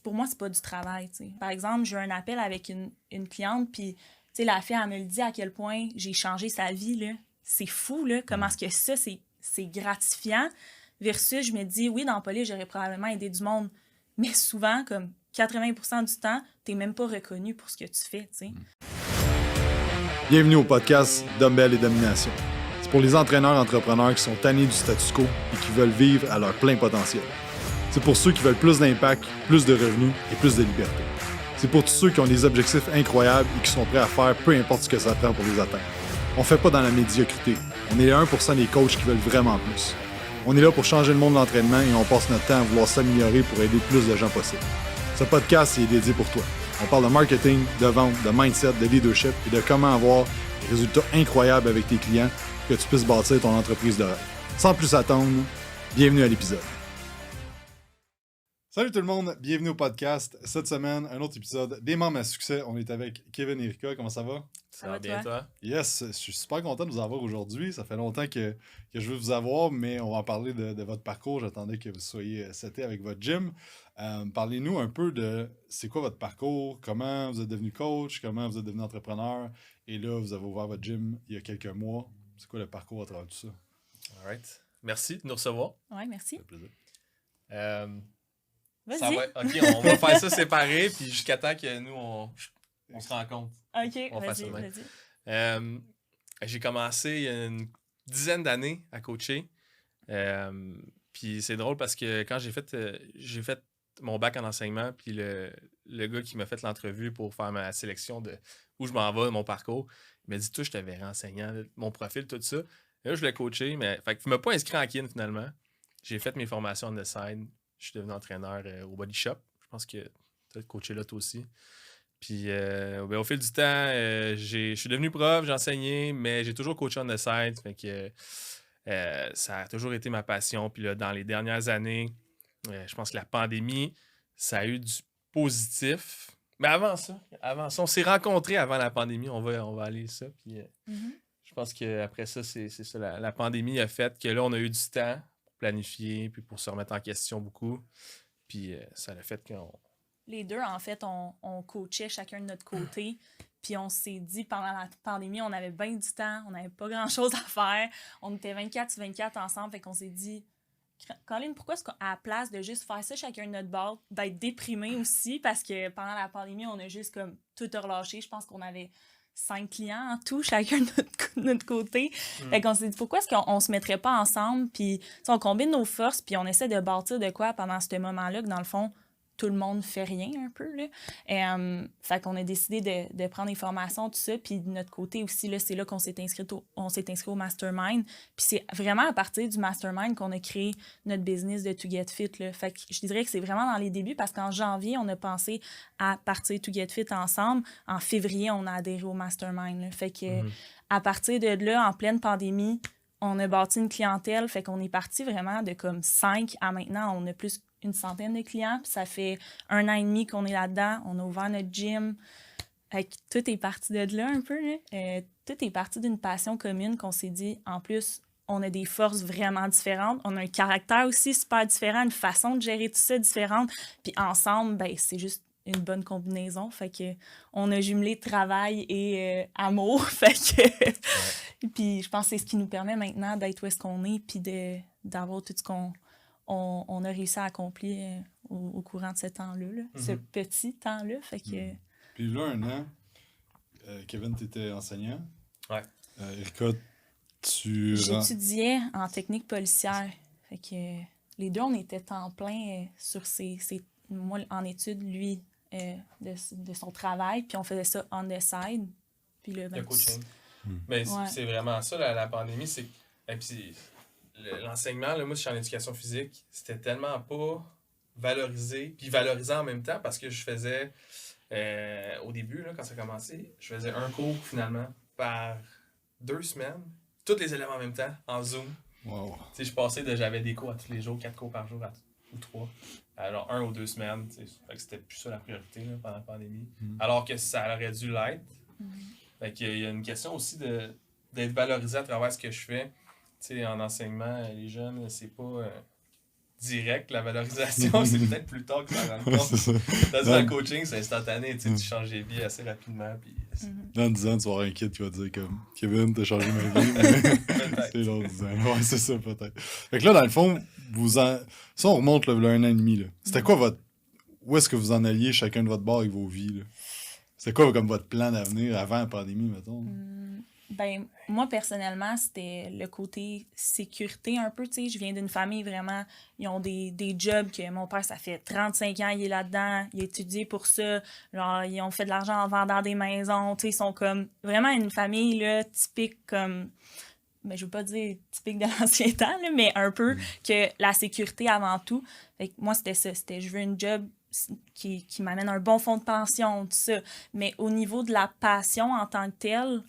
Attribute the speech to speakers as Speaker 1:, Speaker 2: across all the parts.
Speaker 1: pour moi, c'est pas du travail, tu sais. Par exemple, j'ai un appel avec une cliente, puis, tu sais, la fille, elle me le dit à quel point j'ai changé sa vie, là. C'est fou, là, comment est-ce que ça, c'est gratifiant, versus, je me dis, oui, dans la police, j'aurais probablement aidé du monde, mais souvent, comme 80% du temps, t'es même pas reconnu pour ce que tu fais, tu sais.
Speaker 2: Bienvenue au podcast Dumbbell et Domination. C'est pour les entraîneurs-entrepreneurs qui sont tannés du statu quo et qui veulent vivre à leur plein potentiel. C'est pour ceux qui veulent plus d'impact, plus de revenus et plus de liberté. C'est pour tous ceux qui ont des objectifs incroyables et qui sont prêts à faire peu importe ce que ça prend pour les atteindre. On fait pas dans la médiocrité. On est les 1% des coachs qui veulent vraiment plus. On est là pour changer le monde de l'entraînement et on passe notre temps à vouloir s'améliorer pour aider plus de gens possible. Ce podcast est dédié pour toi. On parle de marketing, de vente, de mindset, de leadership et de comment avoir des résultats incroyables avec tes clients pour que tu puisses bâtir ton entreprise de rêve. Sans plus attendre, bienvenue à l'épisode. Salut tout le monde, bienvenue au podcast. Cette semaine, un autre épisode des membres à succès. On est avec Kevin et Erika. Comment ça va?
Speaker 3: Ça va bien, toi?
Speaker 2: Yes, je suis super content de vous avoir aujourd'hui. Ça fait longtemps que je veux vous avoir, mais on va en parler de votre parcours. J'attendais que vous soyez setés avec votre gym. Parlez-nous un peu de c'est quoi votre parcours, comment vous êtes devenu coach, comment vous êtes devenu entrepreneur. Et là, vous avez ouvert votre gym il y a quelques mois. C'est quoi le parcours à travers tout ça?
Speaker 3: All right. Merci de nous recevoir.
Speaker 1: Ouais, merci.
Speaker 2: Ça fait plaisir.
Speaker 1: Vas-y.
Speaker 3: OK, on va faire ça séparé, puis jusqu'à temps que nous, on se rencontre.
Speaker 1: OK,
Speaker 3: On va faire ça
Speaker 1: vas-y.
Speaker 3: J'ai commencé il y a une dizaine d'années à coacher. Puis c'est drôle parce que quand j'ai fait mon bac en enseignement, puis le gars qui m'a fait l'entrevue pour faire ma sélection de où je m'en vais, de mon parcours, il m'a dit, toi, je te verrai enseignant, mon profil, tout ça. Et là, je l'ai coaché, mais fait qu'il ne m'a pas inscrit en kin finalement. J'ai fait mes formations on the side. Je suis devenu entraîneur au Body Shop. Je pense que tu as coaché là toi aussi. Puis au fil du temps, je suis devenu prof, j'ai enseigné, mais j'ai toujours coaché on the side. Fait que ça a toujours été ma passion. Puis là, dans les dernières années, je pense que la pandémie, ça a eu du positif. Mais avant ça, on s'est rencontrés avant la pandémie. On va aller ça. Puis je pense qu'après ça, c'est ça. La pandémie a fait que là, on a eu du temps pour planifier, puis pour se remettre en question beaucoup. Puis ça a fait qu'on...
Speaker 1: Les deux, en fait, on coachait chacun de notre côté. Puis on s'est dit, pendant la pandémie, on avait bien du temps, on n'avait pas grand-chose à faire. On était 24/24 ensemble, fait qu'on s'est dit, Colin, pourquoi est-ce qu'à la place de juste faire ça chacun de notre bord, d'être déprimé aussi, parce que pendant la pandémie, on a juste comme tout relâché. Je pense qu'on avait 5 clients en tout, chacun de notre côté. Fait qu'on s'est dit, pourquoi est-ce qu'on se mettrait pas ensemble, puis on combine nos forces, puis on essaie de bâtir de quoi pendant ce moment-là, que dans le fond, tout le monde fait rien un peu, là. Fait qu'on a décidé de prendre des formations, tout ça. Puis de notre côté aussi, là, c'est là qu'on s'est inscrit au Mastermind. Puis c'est vraiment à partir du Mastermind qu'on a créé notre business de To Get Fit, là. Fait que je dirais que c'est vraiment dans les débuts parce qu'en janvier, on a pensé à partir To Get Fit ensemble. En février, on a adhéré au Mastermind, là. Fait que à partir de là, en pleine pandémie, on a bâti une clientèle. Fait qu'on est parti vraiment de comme 5 à maintenant, on a plus une centaine de clients, puis ça fait 1 an et demi qu'on est là-dedans. On a ouvert notre gym. Tout est parti de là un peu, là. Tout est parti d'une passion commune qu'on s'est dit. En plus, on a des forces vraiment différentes. On a un caractère aussi super différent, une façon de gérer tout ça différente. Puis ensemble, ben c'est juste une bonne combinaison. Fait que on a jumelé travail et amour. Fait que... Puis je pense que c'est ce qui nous permet maintenant d'être où est-ce qu'on est, puis d'avoir tout ce qu'on... On a réussi à accomplir au courant de ce temps-là, là. Ce petit temps-là. Fait que...
Speaker 2: Puis là, 1 an, Kevin, tu étais enseignant.
Speaker 3: Ouais.
Speaker 2: Erika,
Speaker 1: J'étudiais en technique policière. Fait que les deux, on était temps plein sur moi, en études, lui, de son travail. Puis on faisait ça on the side. Puis là,
Speaker 3: Le coaching. Mais c'est vraiment ça, la pandémie. Et puis... L'enseignement, là, moi, je suis en éducation physique, c'était tellement pas valorisé, puis valorisant en même temps, parce que je faisais, au début, là, quand ça a commencé, je faisais un cours, finalement, par 2 semaines, tous les élèves en même temps, en Zoom.
Speaker 2: Wow.
Speaker 3: Tu sais, j'avais des cours à tous les jours, 4 cours par jour, ou 3. Alors, 1 ou 2 semaines, tu sais, fait que c'était plus ça la priorité, là, pendant la pandémie. Alors que ça aurait dû l'être. Fait qu'il y a une question aussi d'être valorisé à travers ce que je fais. Tu sais, en enseignement, les jeunes, c'est pas direct, la valorisation, c'est peut-être plus tard que tu t'en rends compte.
Speaker 2: C'est ça.
Speaker 3: Dans le coaching, c'est instantané, tu changes les vies assez rapidement. Puis...
Speaker 2: Dans 10 ans, tu vas avoir un kid qui va dire comme Kevin, t'as changé ma vie. C'est dans 10 ans. Ouais, c'est ça, peut-être. Fait que là, dans le fond, si on remonte là, un an et demi, là, c'était quoi votre. Où est-ce que vous en alliez chacun de votre bord avec vos vies? Là? C'était quoi comme votre plan d'avenir avant la pandémie, mettons?
Speaker 1: Ben, moi, personnellement, c'était le côté sécurité un peu, tu sais. Je viens d'une famille vraiment, ils ont des jobs que mon père, ça fait 35 ans, il est là-dedans, il a étudié pour ça. Genre, ils ont fait de l'argent en vendant des maisons, tu sais. Ils sont comme vraiment une famille, là, typique comme, ben, je veux pas dire typique de l'ancien temps, là, mais un peu que la sécurité avant tout. Fait que moi, c'était ça. C'était, je veux une job qui m'amène un bon fonds de pension, tout ça. Mais au niveau de la passion en tant que telle,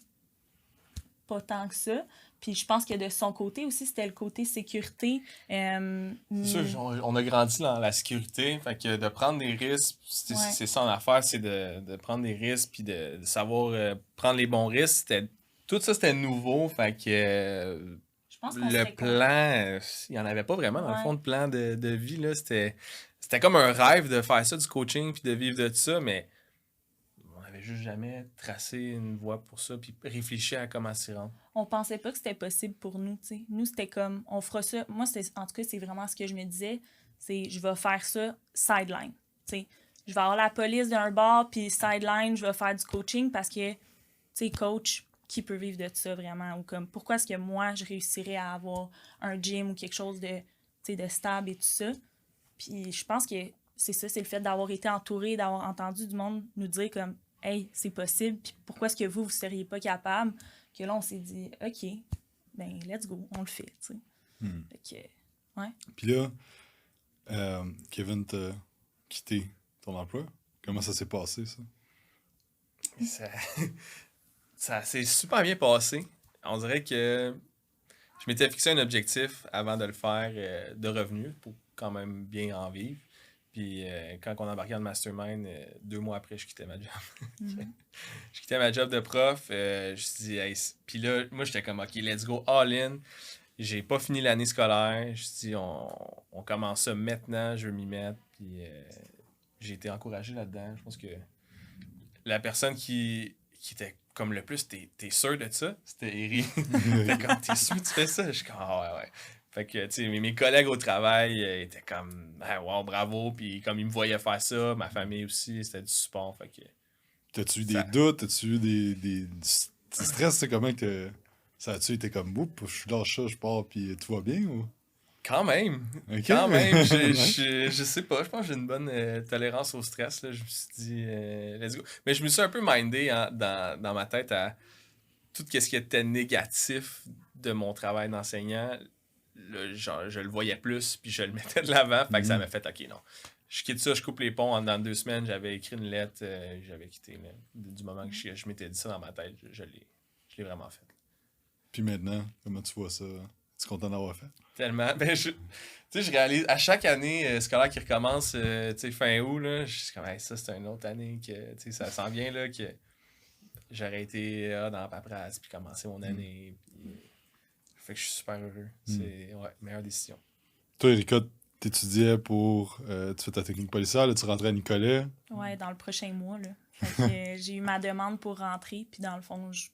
Speaker 1: pas tant que ça. Puis je pense que de son côté aussi, c'était le côté sécurité.
Speaker 3: C'est sûr, on a grandi dans la sécurité. Fait que de prendre des risques, c'est ça en affaire, c'est de prendre des risques puis de savoir prendre les bons risques. Tout ça, c'était nouveau. Fait que
Speaker 1: je pense
Speaker 3: le plan, il n'y en avait pas vraiment dans le fond de plan de vie. Là. C'était comme un rêve de faire ça, du coaching puis de vivre de ça, mais juste jamais tracé une voie pour ça puis réfléchi à comment s'y rendre.
Speaker 1: On pensait pas que c'était possible pour nous, tu sais. Nous, c'était comme, on fera ça. Moi, en tout cas, c'est vraiment ce que je me disais. C'est, je vais faire ça sideline, tu sais. Je vais avoir la police d'un bar, puis sideline, je vais faire du coaching parce que, tu sais, coach, qui peut vivre de ça vraiment? Ou comme, pourquoi est-ce que moi, je réussirais à avoir un gym ou quelque chose de, tu sais, de stable et tout ça? Puis je pense que c'est ça, c'est le fait d'avoir été entouré, d'avoir entendu du monde nous dire comme, hey, c'est possible, puis pourquoi est-ce que vous seriez pas capable? Que là, on s'est dit, OK, ben, let's go, on le fait, tu sais. Fait que, ouais.
Speaker 2: Puis là, Kevin t'a quitté ton emploi. Comment ça s'est passé, ça?
Speaker 3: Ça s'est super bien passé. On dirait que je m'étais fixé un objectif avant de le faire de revenus pour quand même bien en vivre. Puis quand on embarquait dans le mastermind, 2 mois après, je quittais ma job. Je quittais ma job de prof. Je me suis dit, hey, puis là, moi, j'étais comme, OK, let's go all in. J'ai pas fini l'année scolaire. Je me suis dit, on commence ça maintenant, je veux m'y mettre. Puis j'ai été encouragé là-dedans. Je pense que la personne qui était comme le plus, t'es sûr de ça? C'était Eri. T'es comme, t'es sûr que tu fais ça? Je suis comme, ah ouais. Fait que, tu sais, mes collègues au travail étaient comme, ah, wow, bravo. Puis comme ils me voyaient faire ça, ma famille aussi, c'était du support. Fait que.
Speaker 2: T'as-tu eu des doutes? T'as-tu eu du stress? C'est comment que ça a-tu été comme, oups, je lâche ça, je pars, puis tout va bien? Ou?
Speaker 3: Quand même.
Speaker 2: Okay.
Speaker 3: Quand même. Je sais pas. Je pense que j'ai une bonne tolérance au stress. Là. Je me suis dit, let's go. Mais je me suis un peu mindé dans ma tête à tout ce qui était négatif de mon travail d'enseignant. Genre, je le voyais plus, puis je le mettais de l'avant. Fait que ça m'a fait, OK, non. Je quitte ça, je coupe les ponts. Dans 2 semaines, j'avais écrit une lettre. J'avais quitté. Là. Du moment que je m'étais dit ça dans ma tête, je l'ai vraiment fait.
Speaker 2: Puis maintenant, comment tu vois ça? Tu es content d'avoir fait?
Speaker 3: Tellement. Ben, tu sais, je réalise, à chaque année scolaire qui recommence, tu sais, fin août, là, je suis comme, hey, ça, c'est une autre année que, tu sais, ça sent bien, là, que j'aurais été dans la paperasse, puis commencer mon année. Puis, fait que je suis super heureux. C'est, meilleure décision.
Speaker 2: Toi, Erika, t'étudiais pour. Tu fais ta technique policière, là, tu rentrais à Nicolet.
Speaker 1: Ouais, dans le prochain mois, là. Fait que j'ai eu ma demande pour rentrer, puis dans le fond, je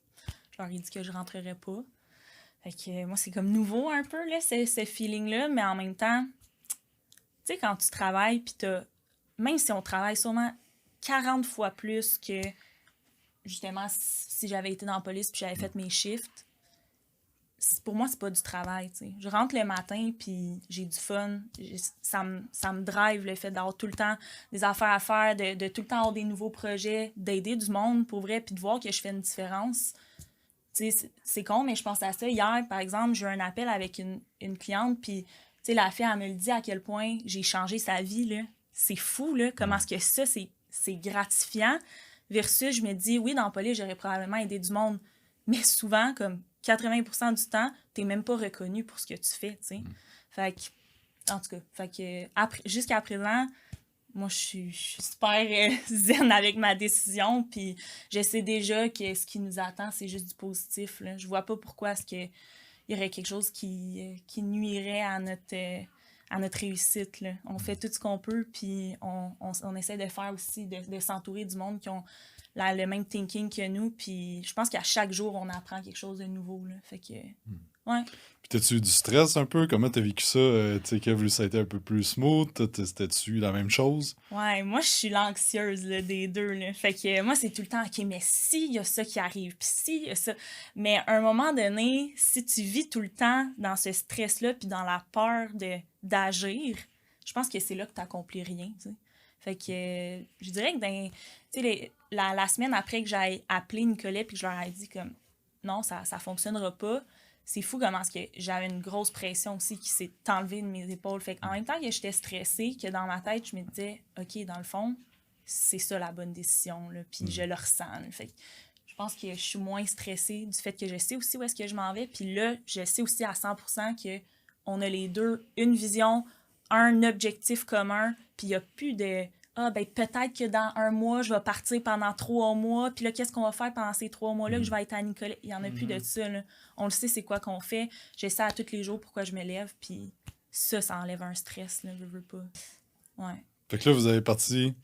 Speaker 1: leur ai dit que je rentrerais pas. Fait que moi, c'est comme nouveau un peu, là, ce feeling-là, mais en même temps, tu sais, quand tu travailles, puis même si on travaille sûrement 40 fois plus que, justement, si j'avais été dans la police puis j'avais fait mes shifts, pour moi, c'est pas du travail, tu sais. Je rentre le matin, puis j'ai du fun. Ça me drive, le fait d'avoir tout le temps des affaires à faire, de tout le temps avoir des nouveaux projets, d'aider du monde, pour vrai, puis de voir que je fais une différence. C'est con, mais je pense à ça. Hier, par exemple, j'ai eu un appel avec une cliente, puis la fille, elle me le dit à quel point j'ai changé sa vie. Là. C'est fou, là, comment est-ce que ça, c'est gratifiant. Versus, je me dis, oui, dans la police, j'aurais probablement aidé du monde. Mais souvent, comme 80% du temps, t'es même pas reconnu pour ce que tu fais. T'sais. Fait que, en tout cas, jusqu'à présent, moi, je suis super zen avec ma décision, puis je sais déjà que ce qui nous attend, c'est juste du positif. Là. Je vois pas pourquoi est-ce qu'il y aurait quelque chose qui nuirait à à notre réussite, là. On fait tout ce qu'on peut, puis on essaie de faire aussi, de s'entourer du monde qui ont le même thinking que nous, puis je pense qu'à chaque jour, on apprend quelque chose de nouveau, là. Fait que, ouais.
Speaker 2: Puis t'as-tu eu du stress un peu? Comment t'as vécu ça? Tu sais, Kev, ça a été un peu plus smooth. C'était-tu la même chose?
Speaker 1: Ouais, moi, je suis l'anxieuse là, des deux. Là. Fait que moi, c'est tout le temps, OK, mais si, il y a ça qui arrive, puis si, il y a ça. Mais à un moment donné, si tu vis tout le temps dans ce stress-là, puis dans la peur d'agir, je pense que c'est là que tu n'accomplis rien, tu sais. Fait que je dirais que la semaine après que j'ai appelé Nicolas, puis que je leur ai dit comme, non, ça fonctionnera pas, c'est fou comment que j'avais une grosse pression aussi qui s'est enlevée de mes épaules. Fait qu'en même temps que j'étais stressée, que dans ma tête, je me disais, OK, dans le fond, c'est ça la bonne décision, là, puis je le ressens. Là. Fait que je pense que je suis moins stressée du fait que je sais aussi où est-ce que je m'en vais. Puis là, je sais aussi à 100% qu'on a les deux une vision, un objectif commun, puis il n'y a plus de... Ah, ben peut-être que dans 1 mois, je vais partir pendant 3 mois. Puis là, qu'est-ce qu'on va faire pendant ces 3 mois-là que je vais être à Nicolas? Il n'y en a plus de ça. Là. On le sait, c'est quoi qu'on fait. Je sais à tous les jours pourquoi je me lève. Puis ça enlève un stress. Là, je veux pas. Ouais.
Speaker 2: Fait que là, vous avez parti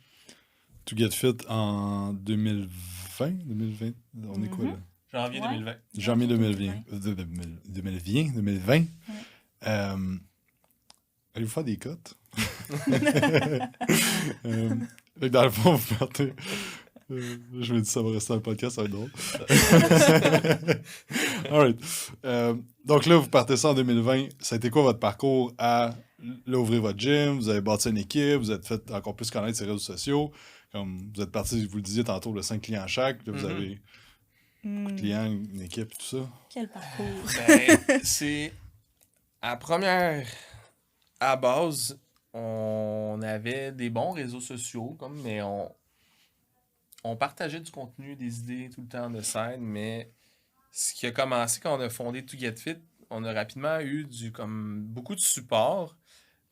Speaker 2: To Get Fit en 2020? 2020? On est quoi là?
Speaker 3: Janvier
Speaker 1: Ouais.
Speaker 3: 2020.
Speaker 2: Janvier 2020. 2020.
Speaker 1: Ouais.
Speaker 2: Allez-vous faire des cotes? Dans le fond, vous partez. Je me dis, ça va rester dans le podcast, ça va être drôle. All right. Donc là, vous partez ça en 2020. Ça a été quoi votre parcours à là, ouvrir votre gym? Vous avez bâti une équipe, vous êtes fait encore plus connaître ces réseaux sociaux. Comme vous êtes parti, vous le disiez tantôt, de 5 clients chaque. Là, vous avez beaucoup de clients, une équipe, tout ça.
Speaker 1: Quel parcours!
Speaker 3: Ben, c'est... À première... À base, on avait des bons réseaux sociaux, mais on partageait du contenu, des idées tout le temps de scène, mais ce qui a commencé quand on a fondé To Get Fit, on a rapidement eu beaucoup de support,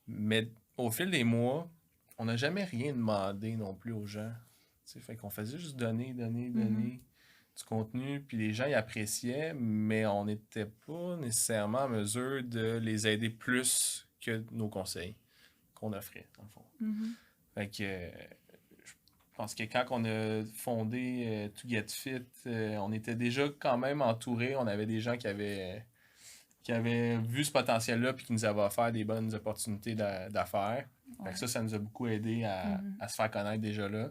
Speaker 3: mais au fil des mois, on n'a jamais rien demandé non plus aux gens. T'sais, fait qu'on faisait juste donner du contenu, puis les gens y appréciaient, mais on n'était pas nécessairement en mesure de les aider plus que nos conseils qu'on offrait, dans le fond. Fait que je pense que quand on a fondé To Get Fit, on était déjà quand même entourés. On avait des gens qui avaient vu ce potentiel-là puis qui nous avaient offert des bonnes opportunités d'affaires. Ouais. Fait que ça nous a beaucoup aidé à se faire connaître déjà là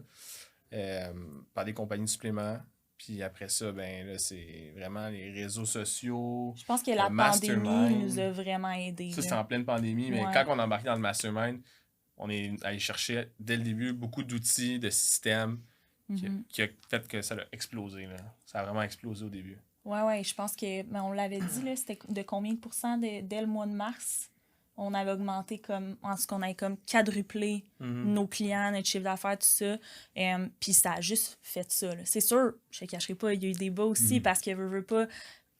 Speaker 3: par des compagnies de suppléments. Puis après ça, ben là, c'est vraiment les réseaux sociaux.
Speaker 1: Je pense que la pandémie nous a vraiment aidés.
Speaker 3: Ça, c'était en pleine pandémie, mais quand on a embarqué dans le mastermind, on est allé chercher dès le début beaucoup d'outils, de systèmes qui a fait que ça a explosé. Là. Ça a vraiment explosé au début.
Speaker 1: Oui, je pense que, mais on l'avait dit, là, c'était de combien de pourcents dès le mois de mars? On avait augmenté en ce qu'on avait comme quadruplé nos clients, notre chiffre d'affaires, tout ça. Puis ça a juste fait ça. Là. C'est sûr, je ne cacherai pas, il y a eu des bas aussi parce que veux pas.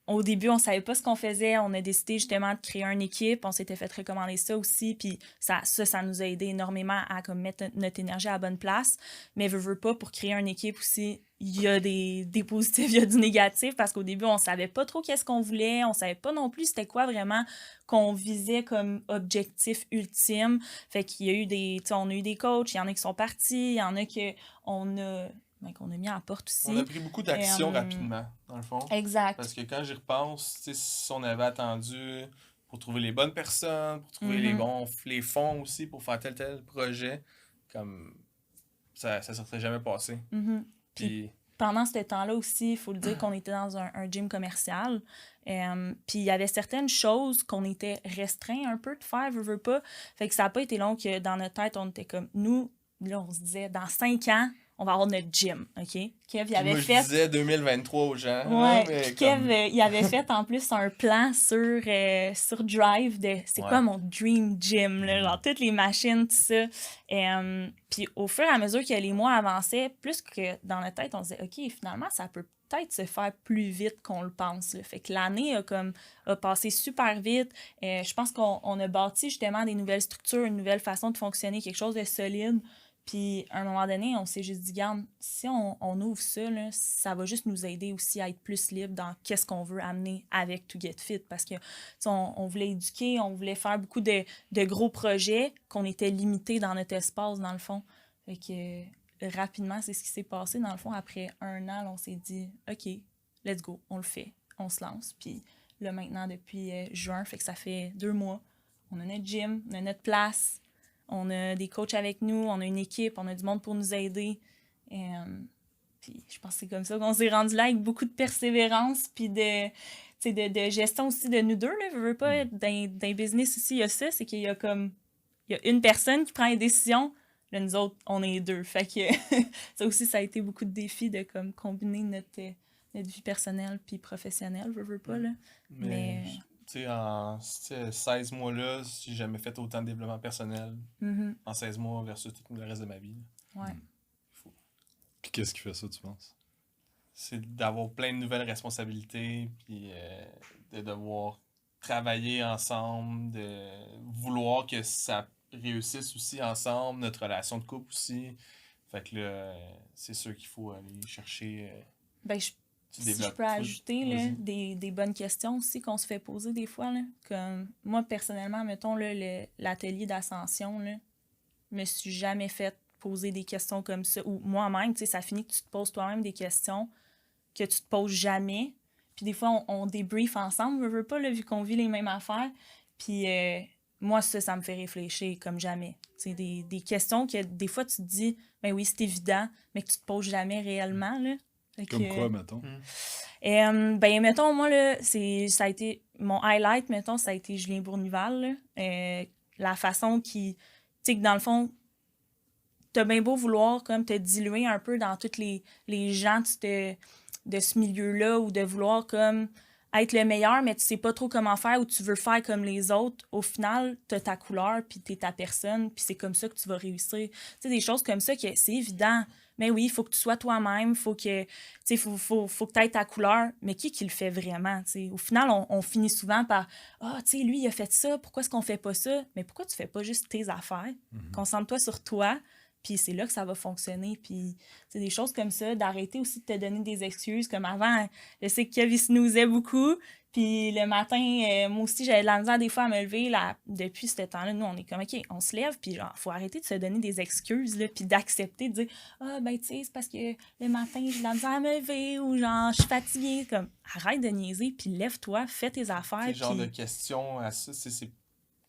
Speaker 1: Au début, on ne savait pas ce qu'on faisait. On a décidé justement de créer une équipe. On s'était fait recommander ça aussi. Puis ça nous a aidé énormément à comme, mettre notre énergie à la bonne place. Mais veux pas, pour créer une équipe aussi, il y a des positifs, il y a du négatif. Parce qu'au début, on ne savait pas trop qu'est-ce qu'on voulait. On ne savait pas non plus c'était quoi vraiment qu'on visait comme objectif ultime. Fait qu'il y a eu on a eu des coachs. Il y en a qui sont partis. Il y en a qu'on a mis à la porte aussi.
Speaker 3: On a pris beaucoup d'actions rapidement, dans le fond.
Speaker 1: Exact.
Speaker 3: Parce que quand j'y repense, si on avait attendu pour trouver les bonnes personnes, pour trouver les fonds aussi pour faire tel projet, comme ça ne serait jamais passé.
Speaker 1: Puis pendant ce temps-là aussi, il faut le dire qu'on était dans un gym commercial. Puis il y avait certaines choses qu'on était restreints un peu de faire, veux pas. Fait que ça n'a pas été long que dans notre tête, on était comme, nous, là, on se disait, dans 5 ans, on va avoir notre gym, OK? Kev, il avait fait...
Speaker 3: je disais 2023 aux gens.
Speaker 1: Ouais, puis Kev, il avait fait en plus un plan sur Drive de c'est quoi mon dream gym, là, genre toutes les machines, tout ça. Puis au fur et à mesure que les mois avançaient, plus que dans notre tête, on se disait, OK, finalement, ça peut peut-être se faire plus vite qu'on le pense. Là. Fait que l'année a passé super vite. Je pense qu'on a bâti justement des nouvelles structures, une nouvelle façon de fonctionner, quelque chose de solide. Puis, à un moment donné, on s'est juste dit, garde, si on ouvre ça, là, ça va juste nous aider aussi à être plus libre dans qu'est-ce qu'on veut amener avec To Get Fit. Parce que, on voulait éduquer, on voulait faire beaucoup de gros projets, qu'on était limité dans notre espace, dans le fond. Fait que, rapidement, c'est ce qui s'est passé. Dans le fond, après 1 an, là, on s'est dit, OK, let's go, on le fait, on se lance. Puis là, maintenant, depuis juin, fait que ça fait 2 mois, on a notre gym, on a notre place. On a des coachs avec nous, on a une équipe, on a du monde pour nous aider. Puis je pense que c'est comme ça qu'on s'est rendu là avec beaucoup de persévérance puis de gestion aussi de nous deux. Là. Je veux pas, dans business aussi, il y a ça, c'est qu'il y a comme il y a une personne qui prend les décisions, là, nous autres, on est 2. Fait que ça aussi, ça a été beaucoup de défis de comme combiner notre vie personnelle puis professionnelle, je veux pas. Là. Mais
Speaker 3: tu sais, en 16 mois-là, j'ai jamais fait autant de développement personnel en 16 mois versus tout le reste de ma vie.
Speaker 1: Là. Ouais.
Speaker 2: Puis qu'est-ce qui fait ça, tu penses?
Speaker 3: C'est d'avoir plein de nouvelles responsabilités, puis de devoir travailler ensemble, de vouloir que ça réussisse aussi ensemble, notre relation de couple aussi. Fait que là, c'est sûr qu'il faut aller chercher...
Speaker 1: si je peux ajouter là, des bonnes questions aussi qu'on se fait poser des fois. Là. Comme moi, personnellement, mettons l'atelier d'ascension, là, je me suis jamais fait poser des questions comme ça. Ou moi-même, ça finit que tu te poses toi-même des questions que tu te poses jamais. Puis des fois, on débrief ensemble, je veux pas, là, vu qu'on vit les mêmes affaires. Puis moi, ça me fait réfléchir comme jamais. Des questions que des fois, tu te dis, ben oui, c'est évident, mais que tu te poses jamais réellement, là.
Speaker 2: Comme quoi, mettons?
Speaker 1: Mettons, moi, là, ça a été... Mon highlight, mettons, ça a été Julien Bournival, là. La façon qui... Tu sais, que dans le fond, t'as bien beau vouloir comme te diluer un peu dans tous les gens de ce milieu-là ou de vouloir comme être le meilleur, mais tu sais pas trop comment faire ou tu veux faire comme les autres. Au final, t'as ta couleur, puis t'es ta personne, puis c'est comme ça que tu vas réussir. Tu sais, des choses comme ça, que c'est évident. Mais oui, il faut que tu sois toi-même, faut que tu aies ta couleur. Mais qui le fait vraiment? T'sais? Au final, on finit souvent par « Ah, tu sais, lui, il a fait ça, pourquoi est-ce qu'on fait pas ça? » Mais pourquoi tu fais pas juste tes affaires? Concentre-toi sur toi, puis c'est là que ça va fonctionner. Puis c'est des choses comme ça, d'arrêter aussi de te donner des excuses. Comme avant, je sais que Kevin snoozait beaucoup. Puis le matin, moi aussi, j'avais de la misère des fois à me lever. Là, depuis ce temps-là, nous, on est comme, OK, on se lève, puis genre, faut arrêter de se donner des excuses, là, puis d'accepter, de dire, ah, ben, tu sais, c'est parce que le matin, j'ai de la misère à me lever, ou genre, je suis fatiguée. Comme, arrête de niaiser, puis lève-toi, fais tes affaires.
Speaker 3: C'est le genre de questions à ça, c'est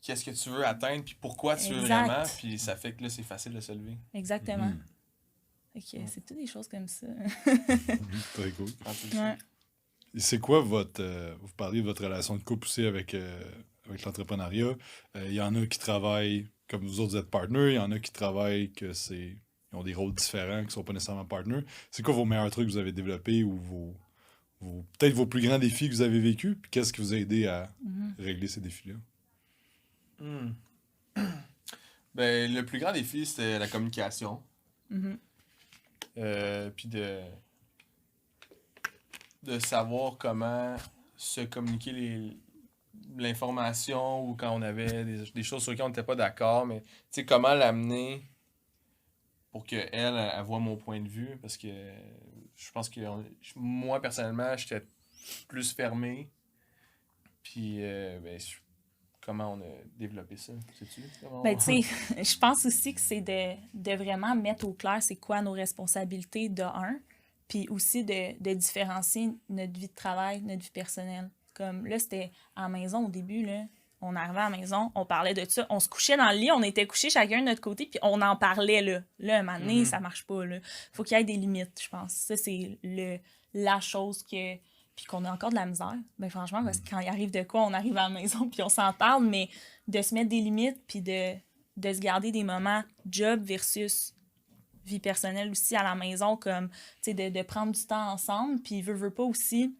Speaker 3: qu'est-ce que tu veux atteindre, puis pourquoi tu veux
Speaker 1: Exact.
Speaker 3: vraiment, puis ça fait que là, c'est facile de se lever.
Speaker 1: Exactement. OK, c'est toutes des choses comme ça.
Speaker 2: Très cool.
Speaker 1: Ouais.
Speaker 2: Et c'est quoi votre... vous parliez de votre relation de couple aussi avec l'entrepreneuriat. Il y en a qui travaillent, comme vous autres, vous êtes partners. Il y en a qui travaillent ils ont des rôles différents, qui ne sont pas nécessairement partners. C'est quoi vos meilleurs trucs que vous avez développés ou peut-être vos plus grands défis que vous avez vécus? Puis qu'est-ce qui vous a aidé à régler ces défis-là?
Speaker 3: Ben, le plus grand défi, c'était la communication. Puis de savoir comment se communiquer l'information ou quand on avait des choses sur lesquelles on n'était pas d'accord, mais tu sais, comment l'amener pour qu'elle elle voit mon point de vue, parce que je pense que moi, personnellement, j'étais plus fermé. Puis, comment on a développé ça, sais-tu?
Speaker 1: Ben, tu sais, je pense aussi que c'est de vraiment mettre au clair c'est quoi nos responsabilités de un, puis aussi de différencier notre vie de travail, notre vie personnelle. Comme là, c'était à la maison au début, là. On arrivait à la maison, on parlait de ça, on se couchait dans le lit, on était couchés chacun de notre côté, puis on en parlait, là. Là, un moment donné, ça marche pas, là. Faut qu'il y ait des limites, je pense. Ça, c'est la chose que... Puis qu'on a encore de la misère. Ben franchement, parce que quand il arrive de quoi, on arrive à la maison, puis on s'en parle, mais de se mettre des limites, puis de se garder des moments job versus vie personnelle aussi à la maison, comme, tu sais, de prendre du temps ensemble, puis veut pas aussi,